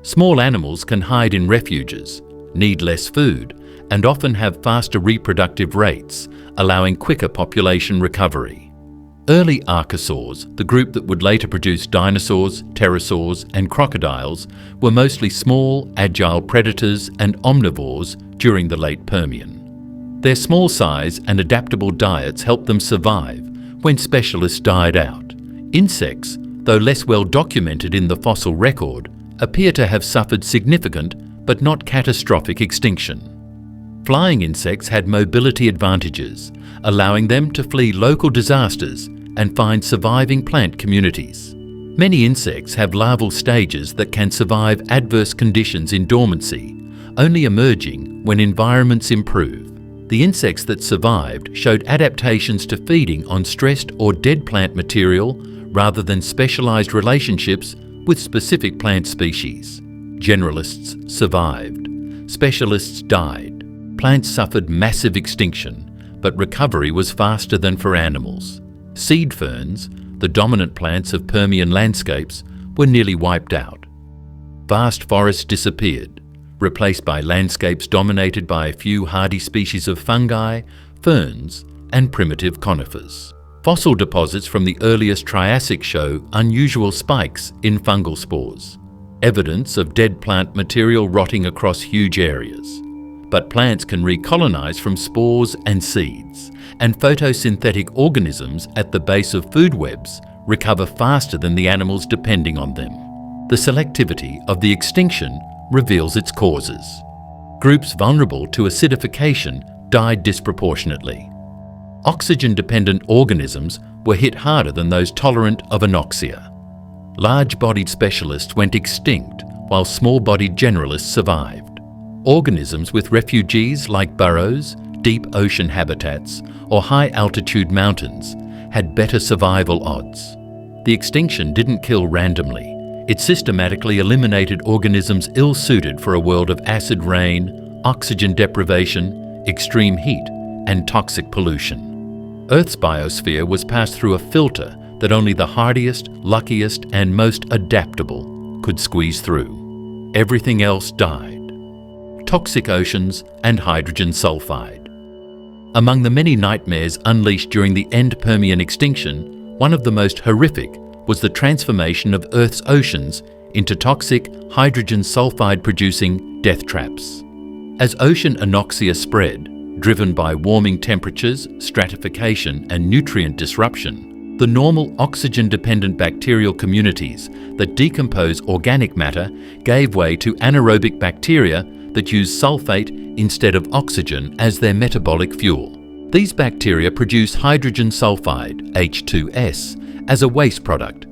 Small animals can hide in refuges, need less food, and often have faster reproductive rates, allowing quicker population recovery. Early archosaurs, the group that would later produce dinosaurs, pterosaurs, and crocodiles, were mostly small, agile predators and omnivores during the late Permian. Their small size and adaptable diets helped them survive when specialists died out. Insects, though less well documented in the fossil record, appear to have suffered significant but not catastrophic extinction. Flying insects had mobility advantages, allowing them to flee local disasters and find surviving plant communities. Many insects have larval stages that can survive adverse conditions in dormancy, only emerging when environments improve. The insects that survived showed adaptations to feeding on stressed or dead plant material rather than specialized relationships with specific plant species. Generalists survived. Specialists died. Plants suffered massive extinction, but recovery was faster than for animals. Seed ferns, the dominant plants of Permian landscapes, were nearly wiped out. Vast forests disappeared, replaced by landscapes dominated by a few hardy species of fungi, ferns, and primitive conifers. Fossil deposits from the earliest Triassic show unusual spikes in fungal spores, evidence of dead plant material rotting across huge areas. But plants can recolonize from spores and seeds, and photosynthetic organisms at the base of food webs recover faster than the animals depending on them. The selectivity of the extinction reveals its causes. Groups vulnerable to acidification died disproportionately. Oxygen-dependent organisms were hit harder than those tolerant of anoxia. Large-bodied specialists went extinct while small-bodied generalists survived. Organisms with refugees like burrows, deep ocean habitats, or high-altitude mountains had better survival odds. The extinction didn't kill randomly. It systematically eliminated organisms ill-suited for a world of acid rain, oxygen deprivation, extreme heat, and toxic pollution. Earth's biosphere was passed through a filter that only the hardiest, luckiest, and most adaptable could squeeze through. Everything else died. Toxic oceans and hydrogen sulfide. Among the many nightmares unleashed during the end Permian extinction, one of the most horrific was the transformation of Earth's oceans into toxic hydrogen sulfide-producing death traps. As ocean anoxia spread, driven by warming temperatures, stratification, and nutrient disruption, the normal oxygen-dependent bacterial communities that decompose organic matter gave way to anaerobic bacteria that use sulfate instead of oxygen as their metabolic fuel. These bacteria produce hydrogen sulfide, H2S, as a waste product,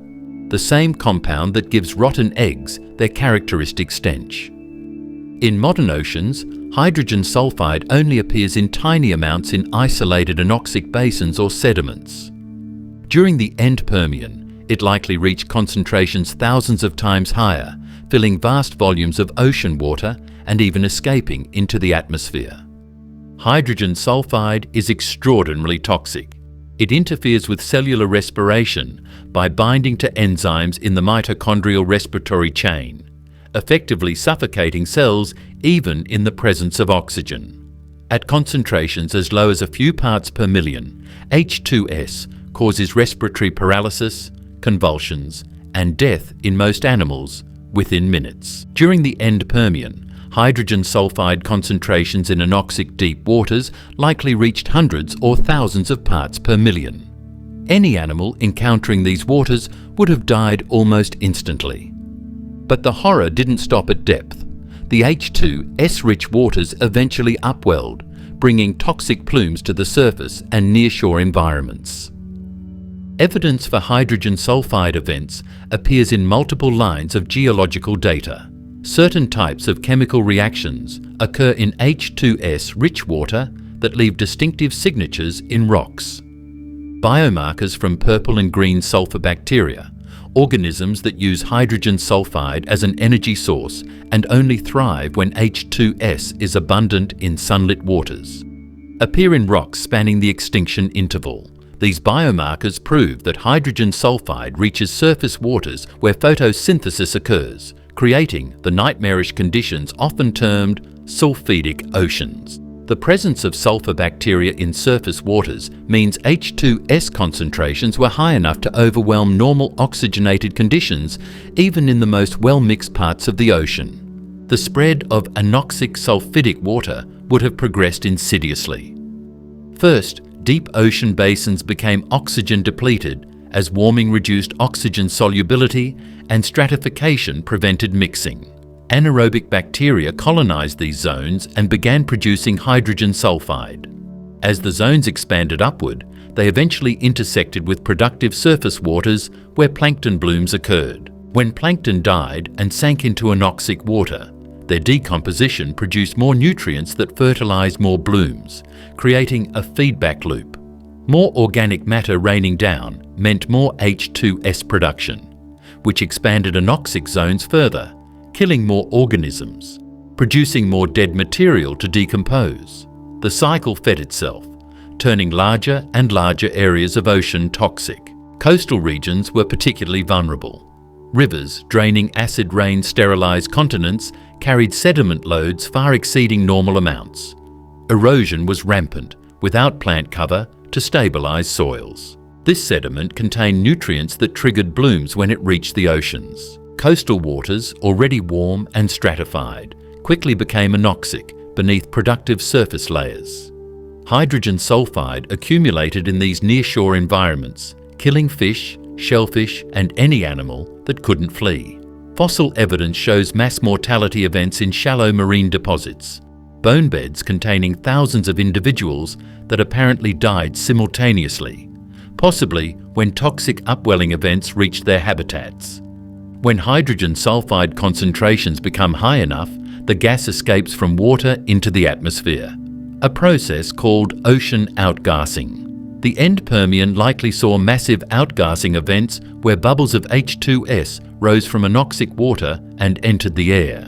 the same compound that gives rotten eggs their characteristic stench. In modern oceans, hydrogen sulfide only appears in tiny amounts in isolated anoxic basins or sediments. During the end Permian, it likely reached concentrations thousands of times higher, filling vast volumes of ocean water and even escaping into the atmosphere. Hydrogen sulfide is extraordinarily toxic. It interferes with cellular respiration by binding to enzymes in the mitochondrial respiratory chain, effectively suffocating cells even in the presence of oxygen. At concentrations as low as a few parts per million, H2S causes respiratory paralysis, convulsions, and death in most animals within minutes. During the end Permian, hydrogen sulfide concentrations in anoxic deep waters likely reached hundreds or thousands of parts per million. Any animal encountering these waters would have died almost instantly. But the horror didn't stop at depth. The H2S-rich waters eventually upwelled, bringing toxic plumes to the surface and nearshore environments. Evidence for hydrogen sulfide events appears in multiple lines of geological data. Certain types of chemical reactions occur in H2S-rich water that leave distinctive signatures in rocks. Biomarkers from purple and green sulfur bacteria, organisms that use hydrogen sulfide as an energy source and only thrive when H2S is abundant in sunlit waters, appear in rocks spanning the extinction interval. These biomarkers prove that hydrogen sulfide reaches surface waters where photosynthesis occurs, creating the nightmarish conditions often termed sulfidic oceans. The presence of sulfur bacteria in surface waters means H2S concentrations were high enough to overwhelm normal oxygenated conditions even in the most well-mixed parts of the ocean. The spread of anoxic sulfidic water would have progressed insidiously. First, deep ocean basins became oxygen depleted as warming reduced oxygen solubility and stratification prevented mixing. Anaerobic bacteria colonized these zones and began producing hydrogen sulfide. As the zones expanded upward, they eventually intersected with productive surface waters where plankton blooms occurred. When plankton died and sank into anoxic water, their decomposition produced more nutrients that fertilized more blooms, creating a feedback loop. More organic matter raining down meant more H2S production, which expanded anoxic zones further, killing more organisms, producing more dead material to decompose. The cycle fed itself, turning larger and larger areas of ocean toxic. Coastal regions were particularly vulnerable. Rivers draining acid rain sterilized continents carried sediment loads far exceeding normal amounts. Erosion was rampant, without plant cover to stabilize soils. This sediment contained nutrients that triggered blooms when it reached the oceans. Coastal waters, already warm and stratified, quickly became anoxic beneath productive surface layers. Hydrogen sulfide accumulated in these nearshore environments, killing fish, shellfish, and any animal that couldn't flee. Fossil evidence shows mass mortality events in shallow marine deposits, bone beds containing thousands of individuals that apparently died simultaneously, possibly when toxic upwelling events reached their habitats. When hydrogen sulfide concentrations become high enough, the gas escapes from water into the atmosphere, a process called ocean outgassing. The end Permian likely saw massive outgassing events where bubbles of H2S rose from anoxic water and entered the air.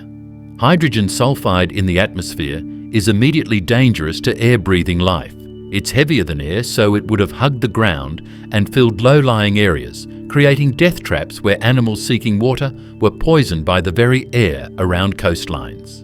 Hydrogen sulfide in the atmosphere is immediately dangerous to air-breathing life. It's heavier than air, so it would have hugged the ground and filled low-lying areas, creating death traps where animals seeking water were poisoned by the very air around coastlines.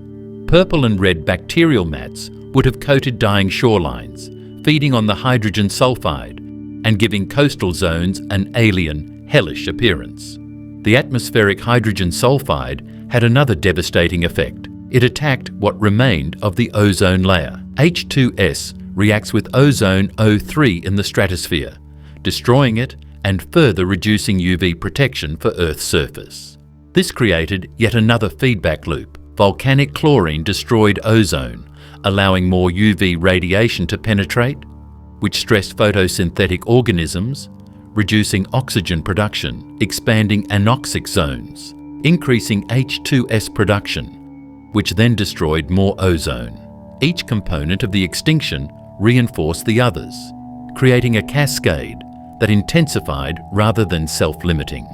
Purple and red bacterial mats would have coated dying shorelines, feeding on the hydrogen sulfide and giving coastal zones an alien, hellish appearance. The atmospheric hydrogen sulfide had another devastating effect. It attacked what remained of the ozone layer. H2S reacts with ozone O3 in the stratosphere, destroying it and further reducing UV protection for Earth's surface. This created yet another feedback loop. Volcanic chlorine destroyed ozone, allowing more UV radiation to penetrate, which stressed photosynthetic organisms, reducing oxygen production, expanding anoxic zones, increasing H2S production, which then destroyed more ozone. Each component of the extinction reinforced the others, creating a cascade that intensified rather than self-limiting.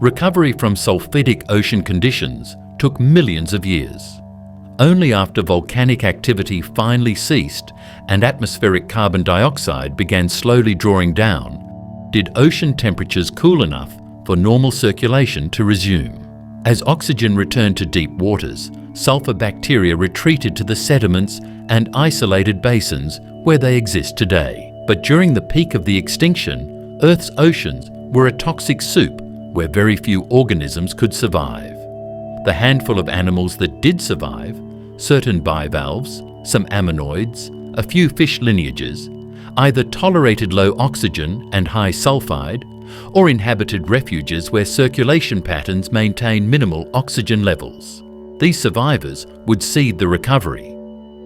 Recovery from sulfidic ocean conditions took millions of years. Only after volcanic activity finally ceased and atmospheric carbon dioxide began slowly drawing down, did ocean temperatures cool enough for normal circulation to resume. As oxygen returned to deep waters, sulfur bacteria retreated to the sediments and isolated basins where they exist today. But during the peak of the extinction, Earth's oceans were a toxic soup where very few organisms could survive. The handful of animals that did survive, certain bivalves, some ammonoids, a few fish lineages, either tolerated low oxygen and high sulfide, or inhabited refuges where circulation patterns maintain minimal oxygen levels. These survivors would seed the recovery,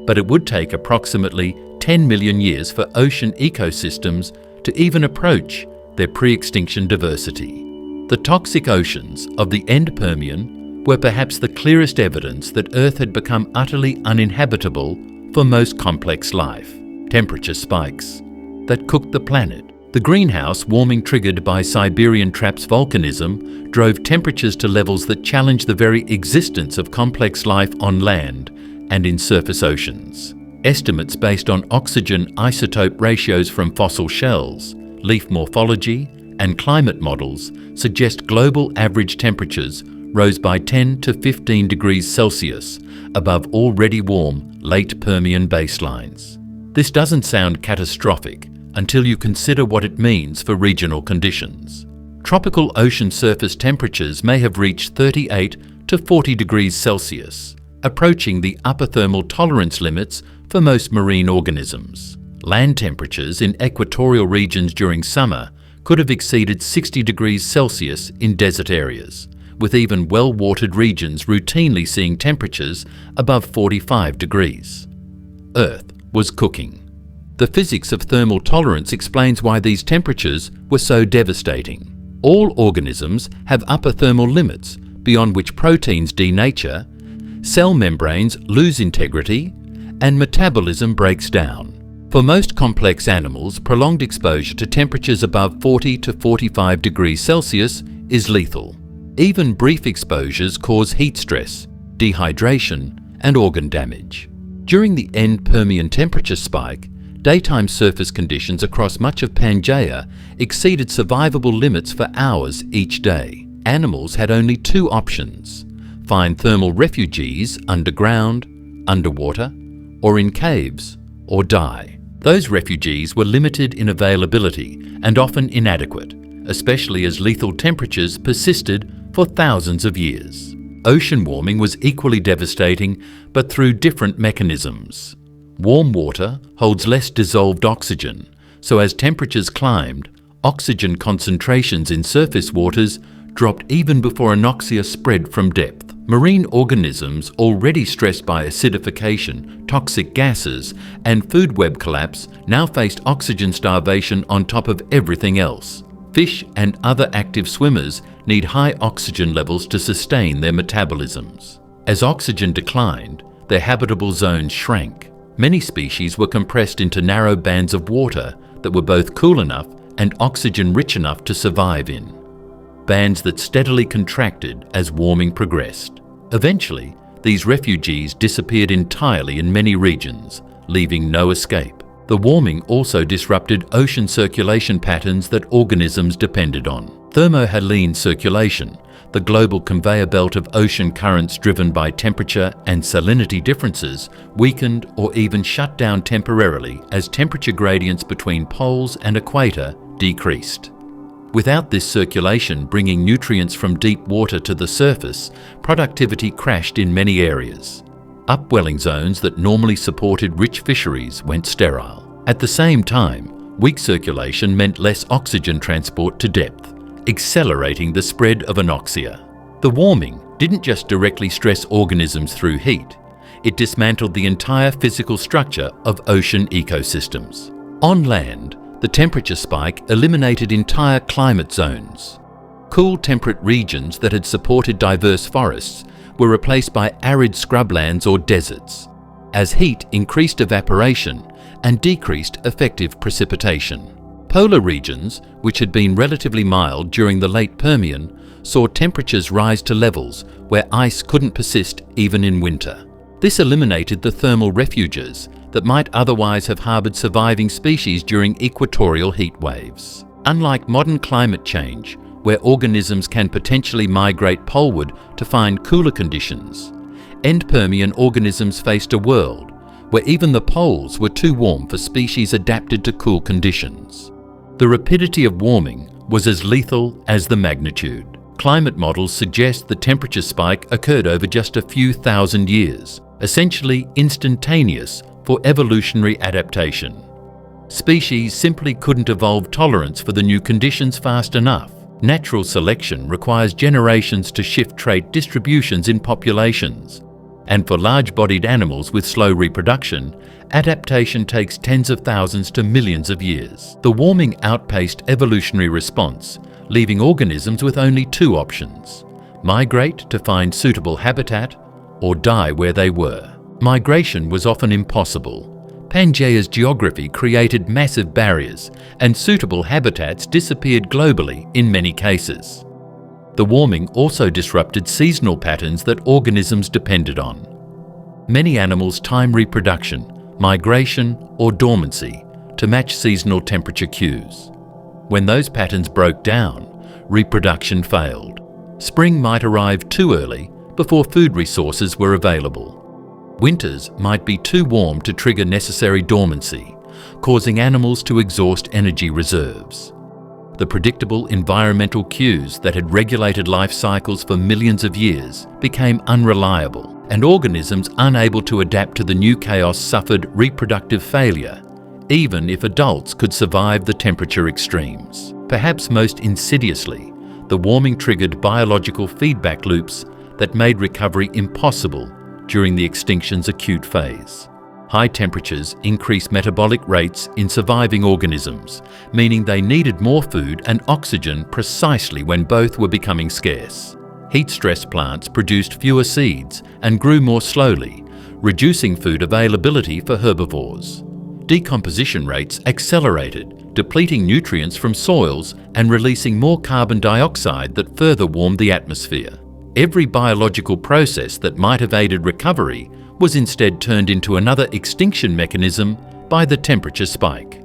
but it would take approximately 10 million years for ocean ecosystems to even approach their pre-extinction diversity. The toxic oceans of the end Permian were perhaps the clearest evidence that Earth had become utterly uninhabitable for most complex life. Temperature spikes that cooked the planet. The greenhouse warming triggered by Siberian traps volcanism drove temperatures to levels that challenged the very existence of complex life on land and in surface oceans. Estimates based on oxygen isotope ratios from fossil shells, leaf morphology, and climate models suggest global average temperatures rose by 10 to 15 degrees Celsius above already warm late Permian baselines. This doesn't sound catastrophic until you consider what it means for regional conditions. Tropical ocean surface temperatures may have reached 38 to 40 degrees Celsius, approaching the upper thermal tolerance limits for most marine organisms. Land temperatures in equatorial regions during summer could have exceeded 60 degrees Celsius in desert areas, with even well-watered regions routinely seeing temperatures above 45 degrees. Earth was cooking. The physics of thermal tolerance explains why these temperatures were so devastating. All organisms have upper thermal limits beyond which proteins denature, cell membranes lose integrity, and metabolism breaks down. For most complex animals, prolonged exposure to temperatures above 40 to 45 degrees Celsius is lethal. Even brief exposures cause heat stress, dehydration, and organ damage. During the end Permian temperature spike, daytime surface conditions across much of Pangea exceeded survivable limits for hours each day. Animals had only two options: find thermal refuges underground, underwater, or in caves, or die. Those refuges were limited in availability and often inadequate, especially as lethal temperatures persisted for thousands of years. Ocean warming was equally devastating, but through different mechanisms. Warm water holds less dissolved oxygen, so as temperatures climbed, oxygen concentrations in surface waters dropped even before anoxia spread from depth. Marine organisms already stressed by acidification, toxic gases, and food web collapse now faced oxygen starvation on top of everything else. Fish and other active swimmers need high oxygen levels to sustain their metabolisms. As oxygen declined, their habitable zones shrank. Many species were compressed into narrow bands of water that were both cool enough and oxygen-rich enough to survive in. Bands that steadily contracted as warming progressed. Eventually, these refuges disappeared entirely in many regions, leaving no escape. The warming also disrupted ocean circulation patterns that organisms depended on. Thermohaline circulation, the global conveyor belt of ocean currents driven by temperature and salinity differences, weakened or even shut down temporarily as temperature gradients between poles and equator decreased. Without this circulation bringing nutrients from deep water to the surface, productivity crashed in many areas. Upwelling zones that normally supported rich fisheries went sterile. At the same time, weak circulation meant less oxygen transport to depth, accelerating the spread of anoxia. The warming didn't just directly stress organisms through heat, it dismantled the entire physical structure of ocean ecosystems. On land, the temperature spike eliminated entire climate zones. Cool temperate regions that had supported diverse forests were replaced by arid scrublands or deserts, as heat increased evaporation and decreased effective precipitation. Polar regions, which had been relatively mild during the late Permian, saw temperatures rise to levels where ice couldn't persist even in winter. This eliminated the thermal refuges that might otherwise have harbored surviving species during equatorial heat waves. Unlike modern climate change, where organisms can potentially migrate poleward to find cooler conditions, end Permian organisms faced a world where even the poles were too warm for species adapted to cool conditions. The rapidity of warming was as lethal as the magnitude. Climate models suggest the temperature spike occurred over just a few thousand years, essentially instantaneous for evolutionary adaptation. Species simply couldn't evolve tolerance for the new conditions fast enough. Natural selection requires generations to shift trait distributions in populations, and for large-bodied animals with slow reproduction, adaptation takes tens of thousands to millions of years. The warming outpaced evolutionary response, leaving organisms with only two options: migrate to find suitable habitat or die where they were. Migration was often impossible. Pangea's geography created massive barriers, and suitable habitats disappeared globally in many cases. The warming also disrupted seasonal patterns that organisms depended on. Many animals time reproduction, migration, or dormancy to match seasonal temperature cues. When those patterns broke down, reproduction failed. Spring might arrive too early before food resources were available. Winters might be too warm to trigger necessary dormancy, causing animals to exhaust energy reserves. The predictable environmental cues that had regulated life cycles for millions of years became unreliable, and organisms unable to adapt to the new chaos suffered reproductive failure, even if adults could survive the temperature extremes. Perhaps most insidiously, the warming triggered biological feedback loops that made recovery impossible during the extinction's acute phase. High temperatures increased metabolic rates in surviving organisms, meaning they needed more food and oxygen precisely when both were becoming scarce. Heat-stressed plants produced fewer seeds and grew more slowly, reducing food availability for herbivores. Decomposition rates accelerated, depleting nutrients from soils and releasing more carbon dioxide that further warmed the atmosphere. Every biological process that might have aided recovery was instead turned into another extinction mechanism by the temperature spike.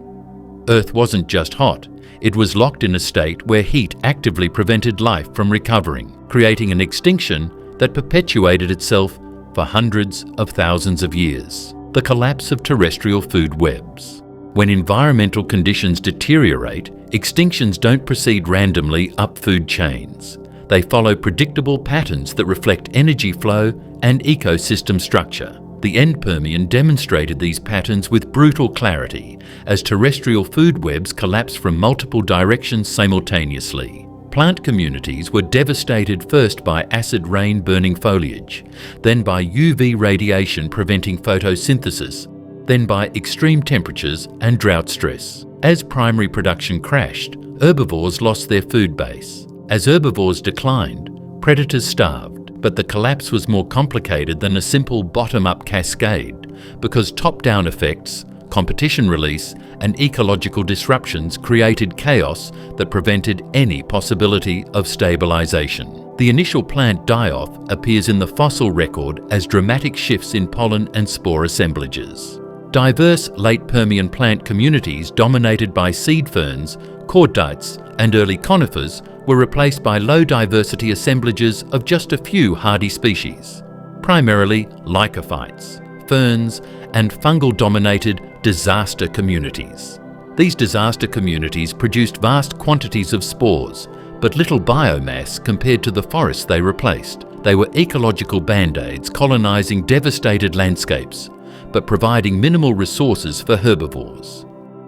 Earth wasn't just hot, it was locked in a state where heat actively prevented life from recovering, creating an extinction that perpetuated itself for hundreds of thousands of years. The collapse of terrestrial food webs. When environmental conditions deteriorate, extinctions don't proceed randomly up food chains. They follow predictable patterns that reflect energy flow and ecosystem structure. The end Permian demonstrated these patterns with brutal clarity as terrestrial food webs collapsed from multiple directions simultaneously. Plant communities were devastated first by acid rain burning foliage, then by UV radiation preventing photosynthesis, then by extreme temperatures and drought stress. As primary production crashed, herbivores lost their food base. As herbivores declined, predators starved, but the collapse was more complicated than a simple bottom-up cascade because top-down effects, competition release, and ecological disruptions created chaos that prevented any possibility of stabilization. The initial plant die-off appears in the fossil record as dramatic shifts in pollen and spore assemblages. Diverse late Permian plant communities dominated by seed ferns, cordyceps, and early conifers were replaced by low-diversity assemblages of just a few hardy species, primarily lycophytes, ferns, and fungal-dominated disaster communities. These disaster communities produced vast quantities of spores, but little biomass compared to the forests they replaced. They were ecological band-aids colonizing devastated landscapes, but providing minimal resources for herbivores.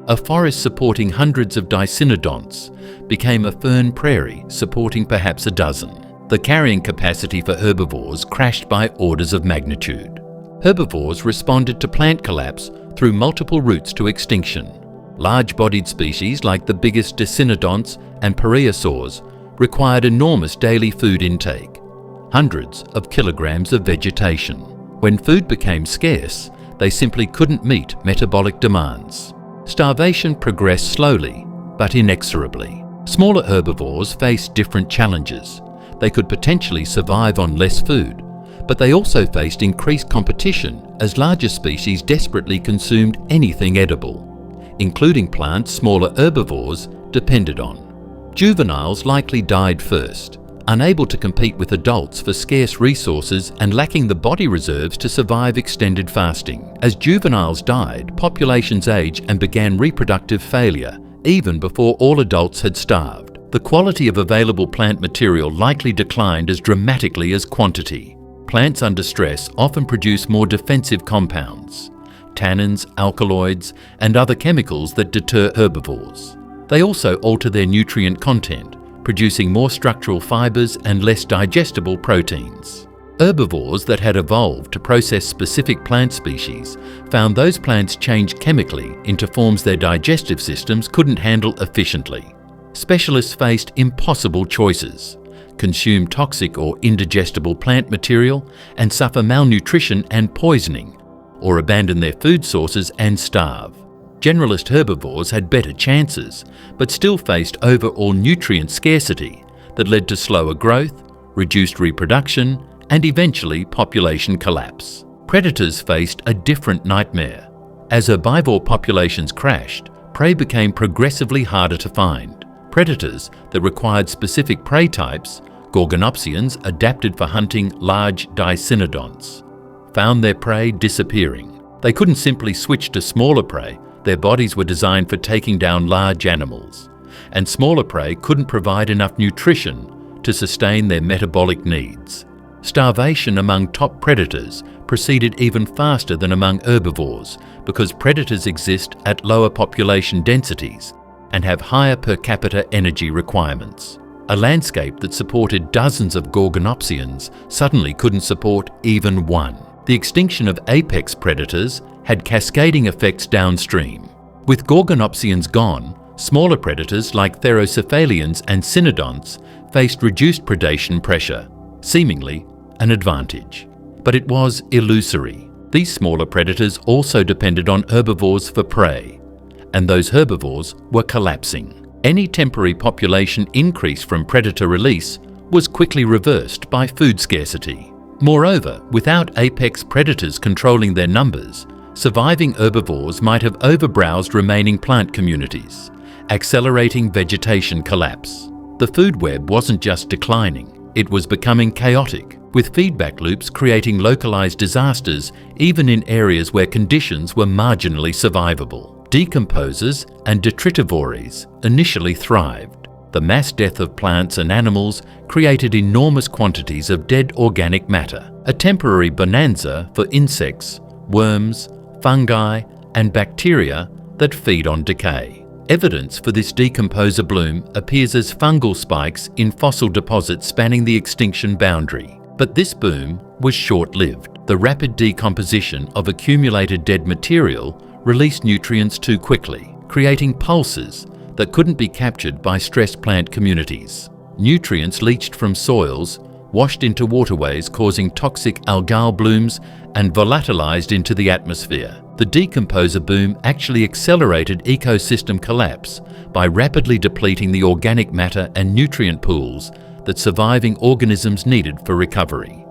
A forest supporting hundreds of Dicynodonts became a fern prairie supporting perhaps a dozen. The carrying capacity for herbivores crashed by orders of magnitude. Herbivores responded to plant collapse through multiple routes to extinction. Large-bodied species like the biggest Dicynodonts and parasaurs required enormous daily food intake, hundreds of kilograms of vegetation. When food became scarce, they simply couldn't meet metabolic demands. Starvation progressed slowly, but inexorably. Smaller herbivores faced different challenges. They could potentially survive on less food, but they also faced increased competition as larger species desperately consumed anything edible, including plants smaller herbivores depended on. Juveniles likely died first, unable to compete with adults for scarce resources and lacking the body reserves to survive extended fasting. As juveniles died, populations aged and began reproductive failure, even before all adults had starved. The quality of available plant material likely declined as dramatically as quantity. Plants under stress often produce more defensive compounds, tannins, alkaloids, and other chemicals that deter herbivores. They also alter their nutrient content, producing more structural fibers and less digestible proteins. Herbivores that had evolved to process specific plant species found those plants change chemically into forms their digestive systems couldn't handle efficiently. Specialists faced impossible choices: consume toxic or indigestible plant material and suffer malnutrition and poisoning, or abandon their food sources and starve. Generalist herbivores had better chances, but still faced overall nutrient scarcity that led to slower growth, reduced reproduction, and eventually population collapse. Predators faced a different nightmare. As herbivore populations crashed, prey became progressively harder to find. Predators that required specific prey types, Gorgonopsians adapted for hunting large Dicynodonts, found their prey disappearing. They couldn't simply switch to smaller prey. Their bodies were designed for taking down large animals, and smaller prey couldn't provide enough nutrition to sustain their metabolic needs. Starvation among top predators proceeded even faster than among herbivores because predators exist at lower population densities and have higher per capita energy requirements. A landscape that supported dozens of Gorgonopsians suddenly couldn't support even one. The extinction of apex predators had cascading effects downstream. With Gorgonopsians gone, smaller predators like therocephalians and cynodonts faced reduced predation pressure, seemingly an advantage. But it was illusory. These smaller predators also depended on herbivores for prey, and those herbivores were collapsing. Any temporary population increase from predator release was quickly reversed by food scarcity. Moreover, without apex predators controlling their numbers, surviving herbivores might have overbrowsed remaining plant communities, accelerating vegetation collapse. The food web wasn't just declining, it was becoming chaotic, with feedback loops creating localized disasters even in areas where conditions were marginally survivable. Decomposers and detritivores initially thrived. The mass death of plants and animals created enormous quantities of dead organic matter, a temporary bonanza for insects, worms, fungi, and bacteria that feed on decay. Evidence for this decomposer bloom appears as fungal spikes in fossil deposits spanning the extinction boundary. But this boom was short-lived. The rapid decomposition of accumulated dead material released nutrients too quickly, creating pulses that couldn't be captured by stressed plant communities. Nutrients leached from soils, washed into waterways causing toxic algal blooms, and volatilized into the atmosphere. The decomposer boom actually accelerated ecosystem collapse by rapidly depleting the organic matter and nutrient pools that surviving organisms needed for recovery.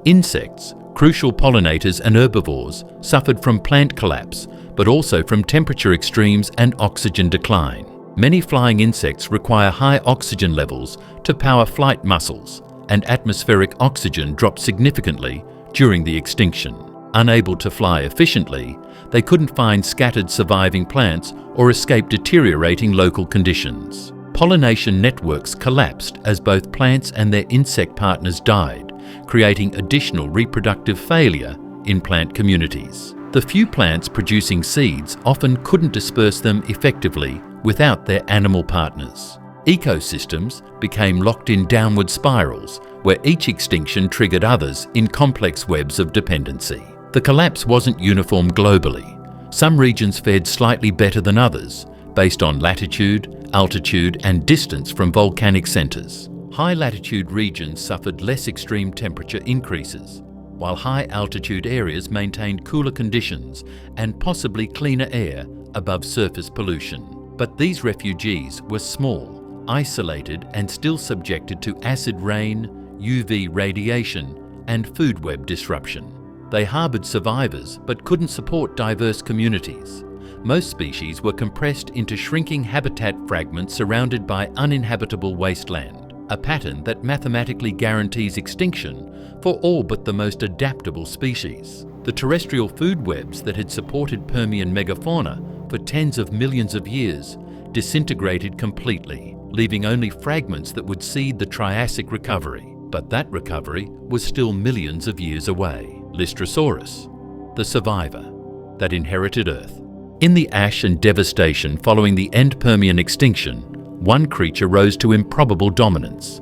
Insects, crucial pollinators and herbivores, suffered from plant collapse, but also from temperature extremes and oxygen decline. Many flying insects require high oxygen levels to power flight muscles, and atmospheric oxygen dropped significantly during the extinction. Unable to fly efficiently, they couldn't find scattered surviving plants or escape deteriorating local conditions. Pollination networks collapsed as both plants and their insect partners died, creating additional reproductive failure in plant communities. The The few plants producing seeds often couldn't disperse them effectively without their animal partners. Ecosystems became locked in downward spirals where each extinction triggered others in complex webs of dependency. The collapse wasn't uniform globally. Some regions fared slightly better than others, based on latitude, altitude, and distance from volcanic centers. High-latitude regions suffered less extreme temperature increases, while high-altitude areas maintained cooler conditions and possibly cleaner air above surface pollution. But these refugees were small, isolated, and still subjected to acid rain, UV radiation, and food web disruption. They harbored survivors but couldn't support diverse communities. Most species were compressed into shrinking habitat fragments surrounded by uninhabitable wasteland, a pattern that mathematically guarantees extinction for all but the most adaptable species. The terrestrial food webs that had supported Permian megafauna for tens of millions of years disintegrated completely, leaving only fragments that would seed the Triassic recovery. But that recovery was still millions of years away. Lystrosaurus, the survivor that inherited Earth. In the ash and devastation following the end Permian extinction, one creature rose to improbable dominance.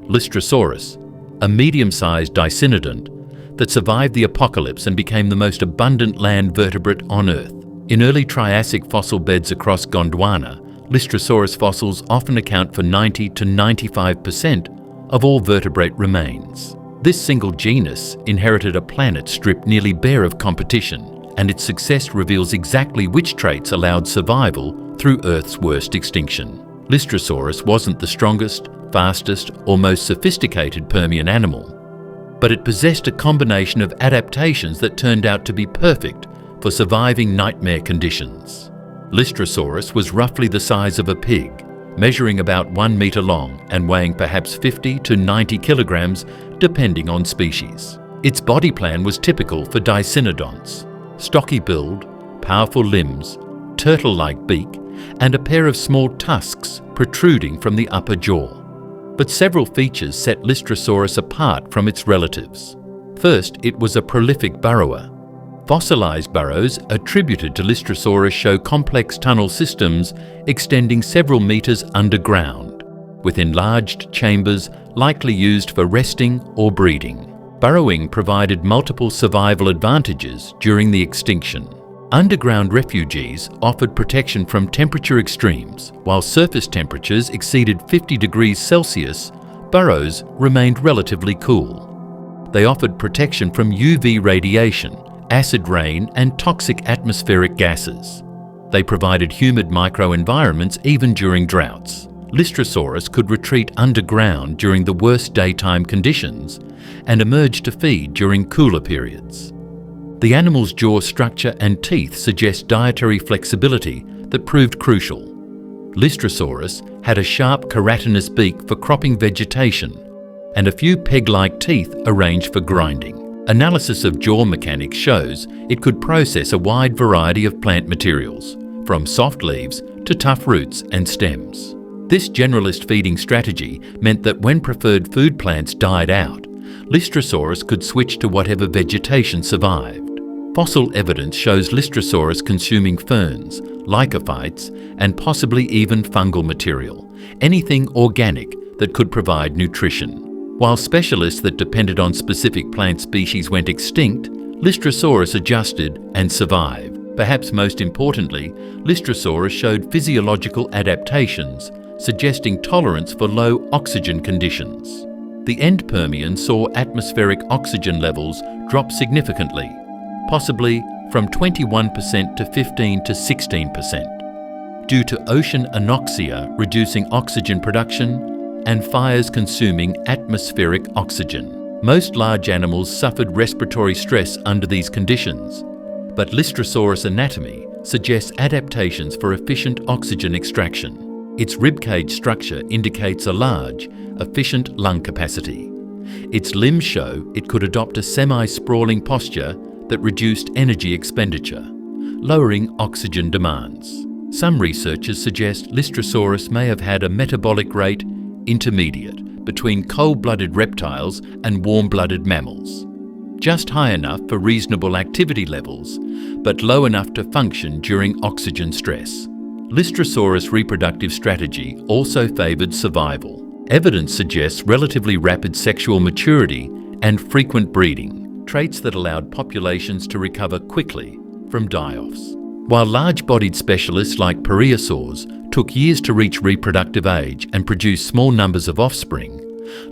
Lystrosaurus, a medium-sized Dicynodont that survived the apocalypse and became the most abundant land vertebrate on Earth. In early Triassic fossil beds across Gondwana, Lystrosaurus fossils often account for 90 to 95% of all vertebrate remains. This single genus inherited a planet stripped nearly bare of competition, and its success reveals exactly which traits allowed survival through Earth's worst extinction. Lystrosaurus wasn't the strongest, fastest, or most sophisticated Permian animal, but it possessed a combination of adaptations that turned out to be perfect for surviving nightmare conditions. Lystrosaurus was roughly the size of a pig, measuring about 1 meter long and weighing perhaps 50 to 90 kilograms depending on species. Its body plan was typical for Dicynodonts: stocky build, powerful limbs, turtle-like beak, and a pair of small tusks protruding from the upper jaw. But several features set Lystrosaurus apart from its relatives. First, it was a prolific burrower. Fossilized burrows attributed to Lystrosaurus show complex tunnel systems extending several meters underground, with enlarged chambers likely used for resting or breeding. Burrowing provided multiple survival advantages during the extinction. Underground refugees offered protection from temperature extremes. While surface temperatures exceeded 50 degrees Celsius, burrows remained relatively cool. They offered protection from UV radiation, acid rain, and toxic atmospheric gases. They provided humid microenvironments even during droughts. Lystrosaurus could retreat underground during the worst daytime conditions and emerge to feed during cooler periods. The animal's jaw structure and teeth suggest dietary flexibility that proved crucial. Lystrosaurus had a sharp keratinous beak for cropping vegetation and a few peg-like teeth arranged for grinding. Analysis of jaw mechanics shows it could process a wide variety of plant materials, from soft leaves to tough roots and stems. This generalist feeding strategy meant that when preferred food plants died out, Lystrosaurus could switch to whatever vegetation survived. Fossil evidence shows Lystrosaurus consuming ferns, lycophytes, and possibly even fungal material, anything organic that could provide nutrition. While specialists that depended on specific plant species went extinct, Lystrosaurus adjusted and survived. Perhaps most importantly, Lystrosaurus showed physiological adaptations, suggesting tolerance for low oxygen conditions. The end Permian saw atmospheric oxygen levels drop significantly, possibly from 21% to 15 to 16%, due to ocean anoxia reducing oxygen production and fires consuming atmospheric oxygen. Most large animals suffered respiratory stress under these conditions, but Lystrosaurus anatomy suggests adaptations for efficient oxygen extraction. Its ribcage structure indicates a large, efficient lung capacity. Its limbs show it could adopt a semi-sprawling posture that reduced energy expenditure, lowering oxygen demands. Some researchers suggest Lystrosaurus may have had a metabolic rate intermediate between cold-blooded reptiles and warm-blooded mammals. just high enough for reasonable activity levels, but low enough to function during oxygen stress. Lystrosaurus' reproductive strategy also favoured survival. Evidence suggests relatively rapid sexual maturity and frequent breeding, traits that allowed populations to recover quickly from die-offs. While large-bodied specialists like parasaurs took years to reach reproductive age and produce small numbers of offspring,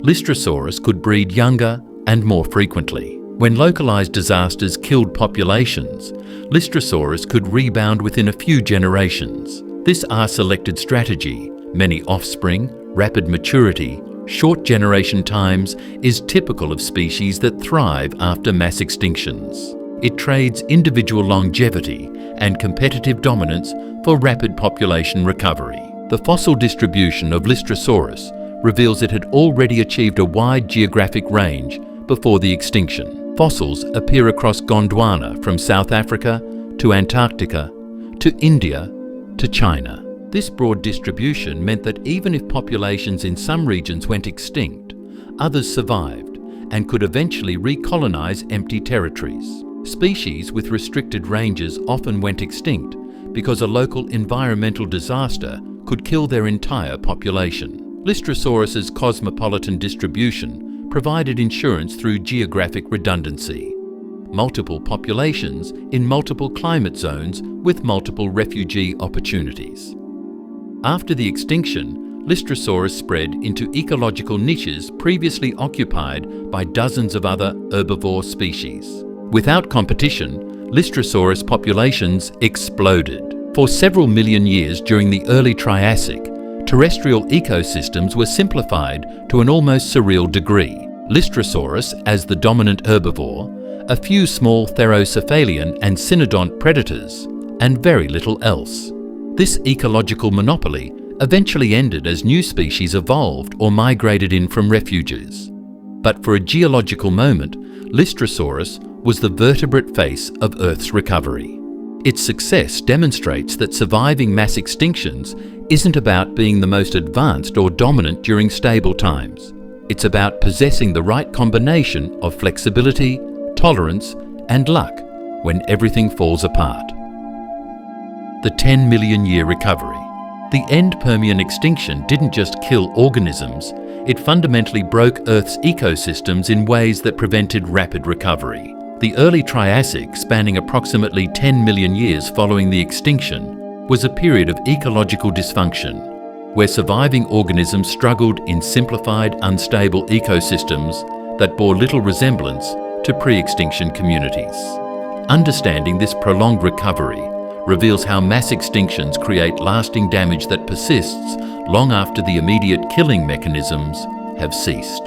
Lystrosaurus could breed younger and more frequently. When localized disasters killed populations, Lystrosaurus could rebound within a few generations. This R-selected strategy, many offspring, rapid maturity, short generation times, is typical of species that thrive after mass extinctions. It trades individual longevity and competitive dominance for rapid population recovery. The fossil distribution of Lystrosaurus reveals it had already achieved a wide geographic range before the extinction. Fossils appear across Gondwana from South Africa to Antarctica to India to China. This broad distribution meant that even if populations in some regions went extinct, others survived and could eventually recolonize empty territories. Species with restricted ranges often went extinct because a local environmental disaster could kill their entire population. Lystrosaurus's cosmopolitan distribution provided insurance through geographic redundancy. Multiple populations in multiple climate zones with multiple refugee opportunities. After the extinction, Lystrosaurus spread into ecological niches previously occupied by dozens of other herbivore species. Without competition, Lystrosaurus populations exploded. For several million years during the early Triassic, terrestrial ecosystems were simplified to an almost surreal degree. Lystrosaurus as the dominant herbivore, a few small therocephalian and cynodont predators, and very little else. This ecological monopoly eventually ended as new species evolved or migrated in from refuges. But for a geological moment, Lystrosaurus was the vertebrate face of Earth's recovery. Its success demonstrates that surviving mass extinctions isn't about being the most advanced or dominant during stable times. It's about possessing the right combination of flexibility, tolerance, and luck when everything falls apart. The 10 million year recovery. The end Permian extinction didn't just kill organisms, it fundamentally broke Earth's ecosystems in ways that prevented rapid recovery. The early Triassic, spanning approximately 10 million years following the extinction, was a period of ecological dysfunction, where surviving organisms struggled in simplified, unstable ecosystems that bore little resemblance to pre-extinction communities. Understanding this prolonged recovery reveals how mass extinctions create lasting damage that persists long after the immediate killing mechanisms have ceased.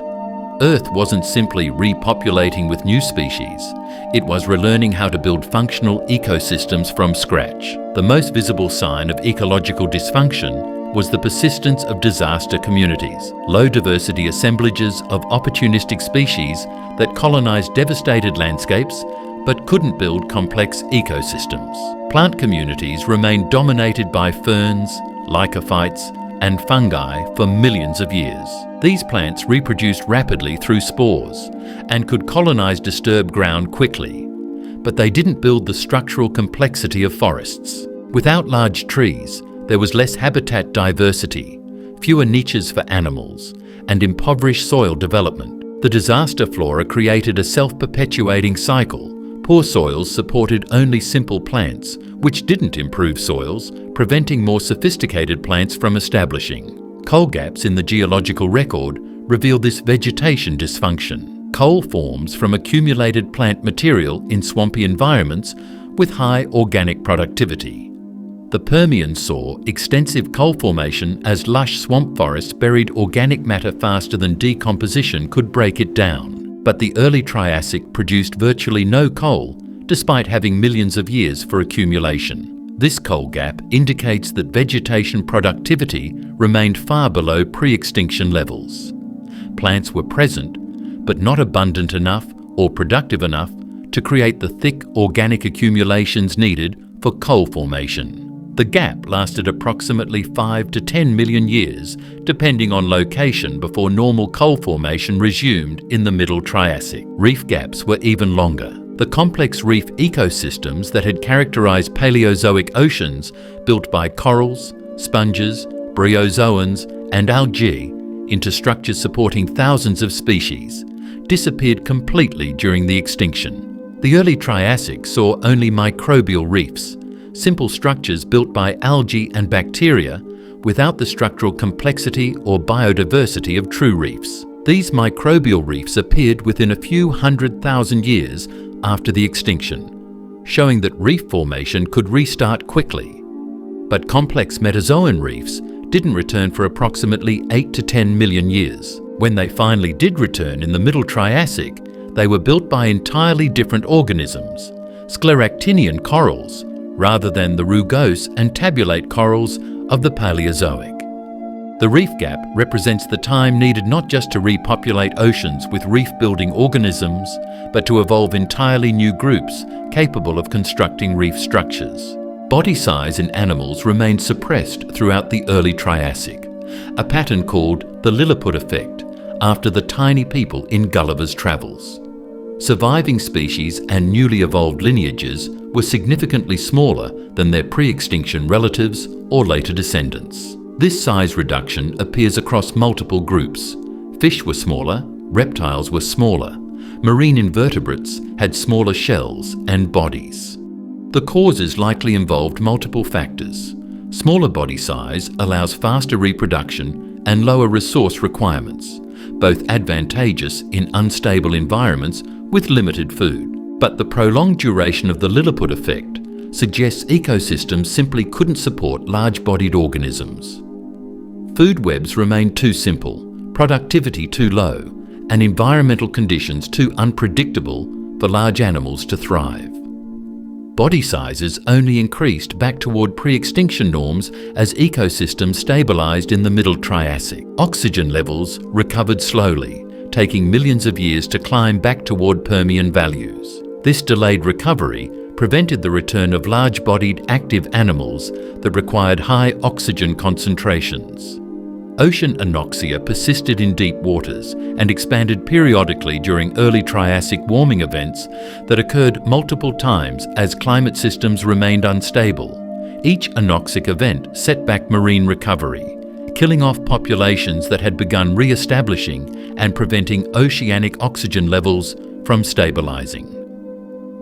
Earth wasn't simply repopulating with new species, it was relearning how to build functional ecosystems from scratch. The most visible sign of ecological dysfunction was the persistence of disaster communities, low-diversity assemblages of opportunistic species that colonized devastated landscapes but couldn't build complex ecosystems. Plant communities remained dominated by ferns, lycophytes, and fungi for millions of years. These plants reproduced rapidly through spores and could colonize disturbed ground quickly, but they didn't build the structural complexity of forests. Without large trees, there was less habitat diversity, fewer niches for animals, and impoverished soil development. The disaster flora created a self-perpetuating cycle. Poor soils supported only simple plants, which didn't improve soils, preventing more sophisticated plants from establishing. Coal gaps in the geological record reveal this vegetation dysfunction. Coal forms from accumulated plant material in swampy environments with high organic productivity. The Permian saw extensive coal formation as lush swamp forests buried organic matter faster than decomposition could break it down. But the early Triassic produced virtually no coal, despite having millions of years for accumulation. This coal gap indicates that vegetation productivity remained far below pre-extinction levels. Plants were present, but not abundant enough or productive enough to create the thick organic accumulations needed for coal formation. The gap lasted approximately 5 to 10 million years, depending on location, before normal coal formation resumed in the Middle Triassic. Reef gaps were even longer. The complex reef ecosystems that had characterized Paleozoic oceans, built by corals, sponges, bryozoans, and algae into structures supporting thousands of species, disappeared completely during the extinction. The early Triassic saw only microbial reefs, simple structures built by algae and bacteria without the structural complexity or biodiversity of true reefs. These microbial reefs appeared within a few 100,000 years after the extinction, showing that reef formation could restart quickly. But complex Metazoan reefs didn't return for approximately 8 to 10 million years. When they finally did return in the Middle Triassic, they were built by entirely different organisms, scleractinian corals, rather than the rugose and tabulate corals of the Paleozoic. The reef gap represents the time needed not just to repopulate oceans with reef-building organisms, but to evolve entirely new groups capable of constructing reef structures. Body size in animals remained suppressed throughout the early Triassic, a pattern called the Lilliput effect, after the tiny people in Gulliver's Travels. Surviving species and newly evolved lineages were significantly smaller than their pre-extinction relatives or later descendants. This size reduction appears across multiple groups. Fish were smaller, reptiles were smaller, marine invertebrates had smaller shells and bodies. The causes likely involved multiple factors. Smaller body size allows faster reproduction and lower resource requirements, both advantageous in unstable environments with limited food. But the prolonged duration of the Lilliput effect suggests ecosystems simply couldn't support large-bodied organisms. Food webs remained too simple, productivity too low, and environmental conditions too unpredictable for large animals to thrive. Body sizes only increased back toward pre-extinction norms as ecosystems stabilized in the Middle Triassic. Oxygen levels recovered slowly, taking millions of years to climb back toward Permian values. This delayed recovery prevented the return of large-bodied active animals that required high oxygen concentrations. Ocean anoxia persisted in deep waters and expanded periodically during early Triassic warming events that occurred multiple times as climate systems remained unstable. Each anoxic event set back marine recovery, killing off populations that had begun re-establishing and preventing oceanic oxygen levels from stabilizing.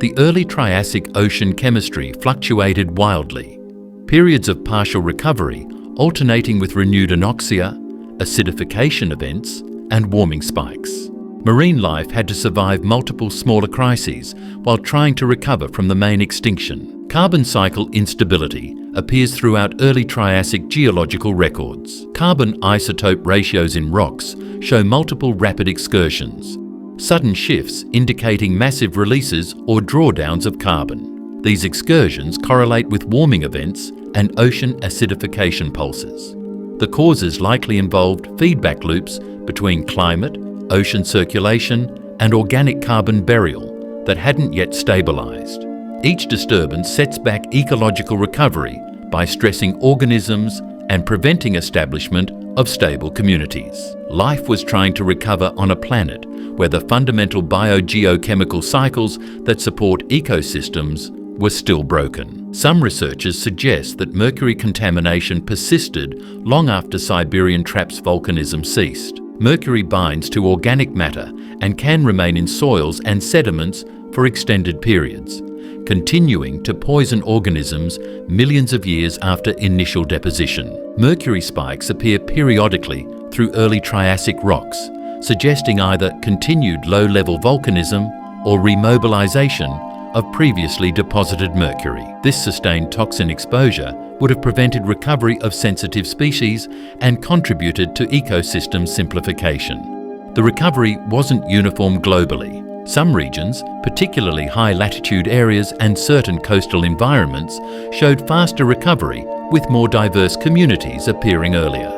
The early Triassic ocean chemistry fluctuated wildly. Periods of partial recovery alternating with renewed anoxia, acidification events, and warming spikes. Marine life had to survive multiple smaller crises while trying to recover from the main extinction. Carbon cycle instability appears throughout early Triassic geological records. Carbon isotope ratios in rocks show multiple rapid excursions, sudden shifts indicating massive releases or drawdowns of carbon. These excursions correlate with warming events and ocean acidification pulses. The causes likely involved feedback loops between climate, ocean circulation, and organic carbon burial that hadn't yet stabilized. Each disturbance sets back ecological recovery by stressing organisms and preventing establishment of stable communities. Life was trying to recover on a planet where the fundamental biogeochemical cycles that support ecosystems were still broken. Some researchers suggest that mercury contamination persisted long after Siberian traps volcanism ceased. Mercury binds to organic matter and can remain in soils and sediments for extended periods, continuing to poison organisms millions of years after initial deposition. Mercury spikes appear periodically through early Triassic rocks, suggesting either continued low-level volcanism or remobilization of previously deposited mercury. This sustained toxin exposure would have prevented recovery of sensitive species and contributed to ecosystem simplification. The recovery wasn't uniform globally. Some regions, particularly high-latitude areas and certain coastal environments, showed faster recovery with more diverse communities appearing earlier.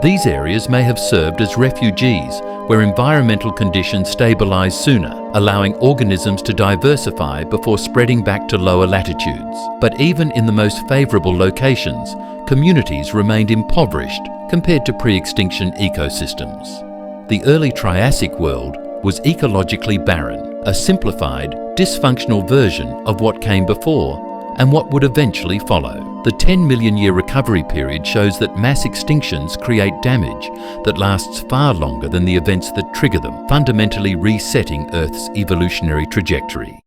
These areas may have served as refugees where environmental conditions stabilise sooner, allowing organisms to diversify before spreading back to lower latitudes. But even in the most favourable locations, communities remained impoverished compared to pre-extinction ecosystems. The early Triassic world was ecologically barren, a simplified, dysfunctional version of what came before and what would eventually follow. The 10 million year recovery period shows that mass extinctions create damage that lasts far longer than the events that trigger them, fundamentally resetting Earth's evolutionary trajectory.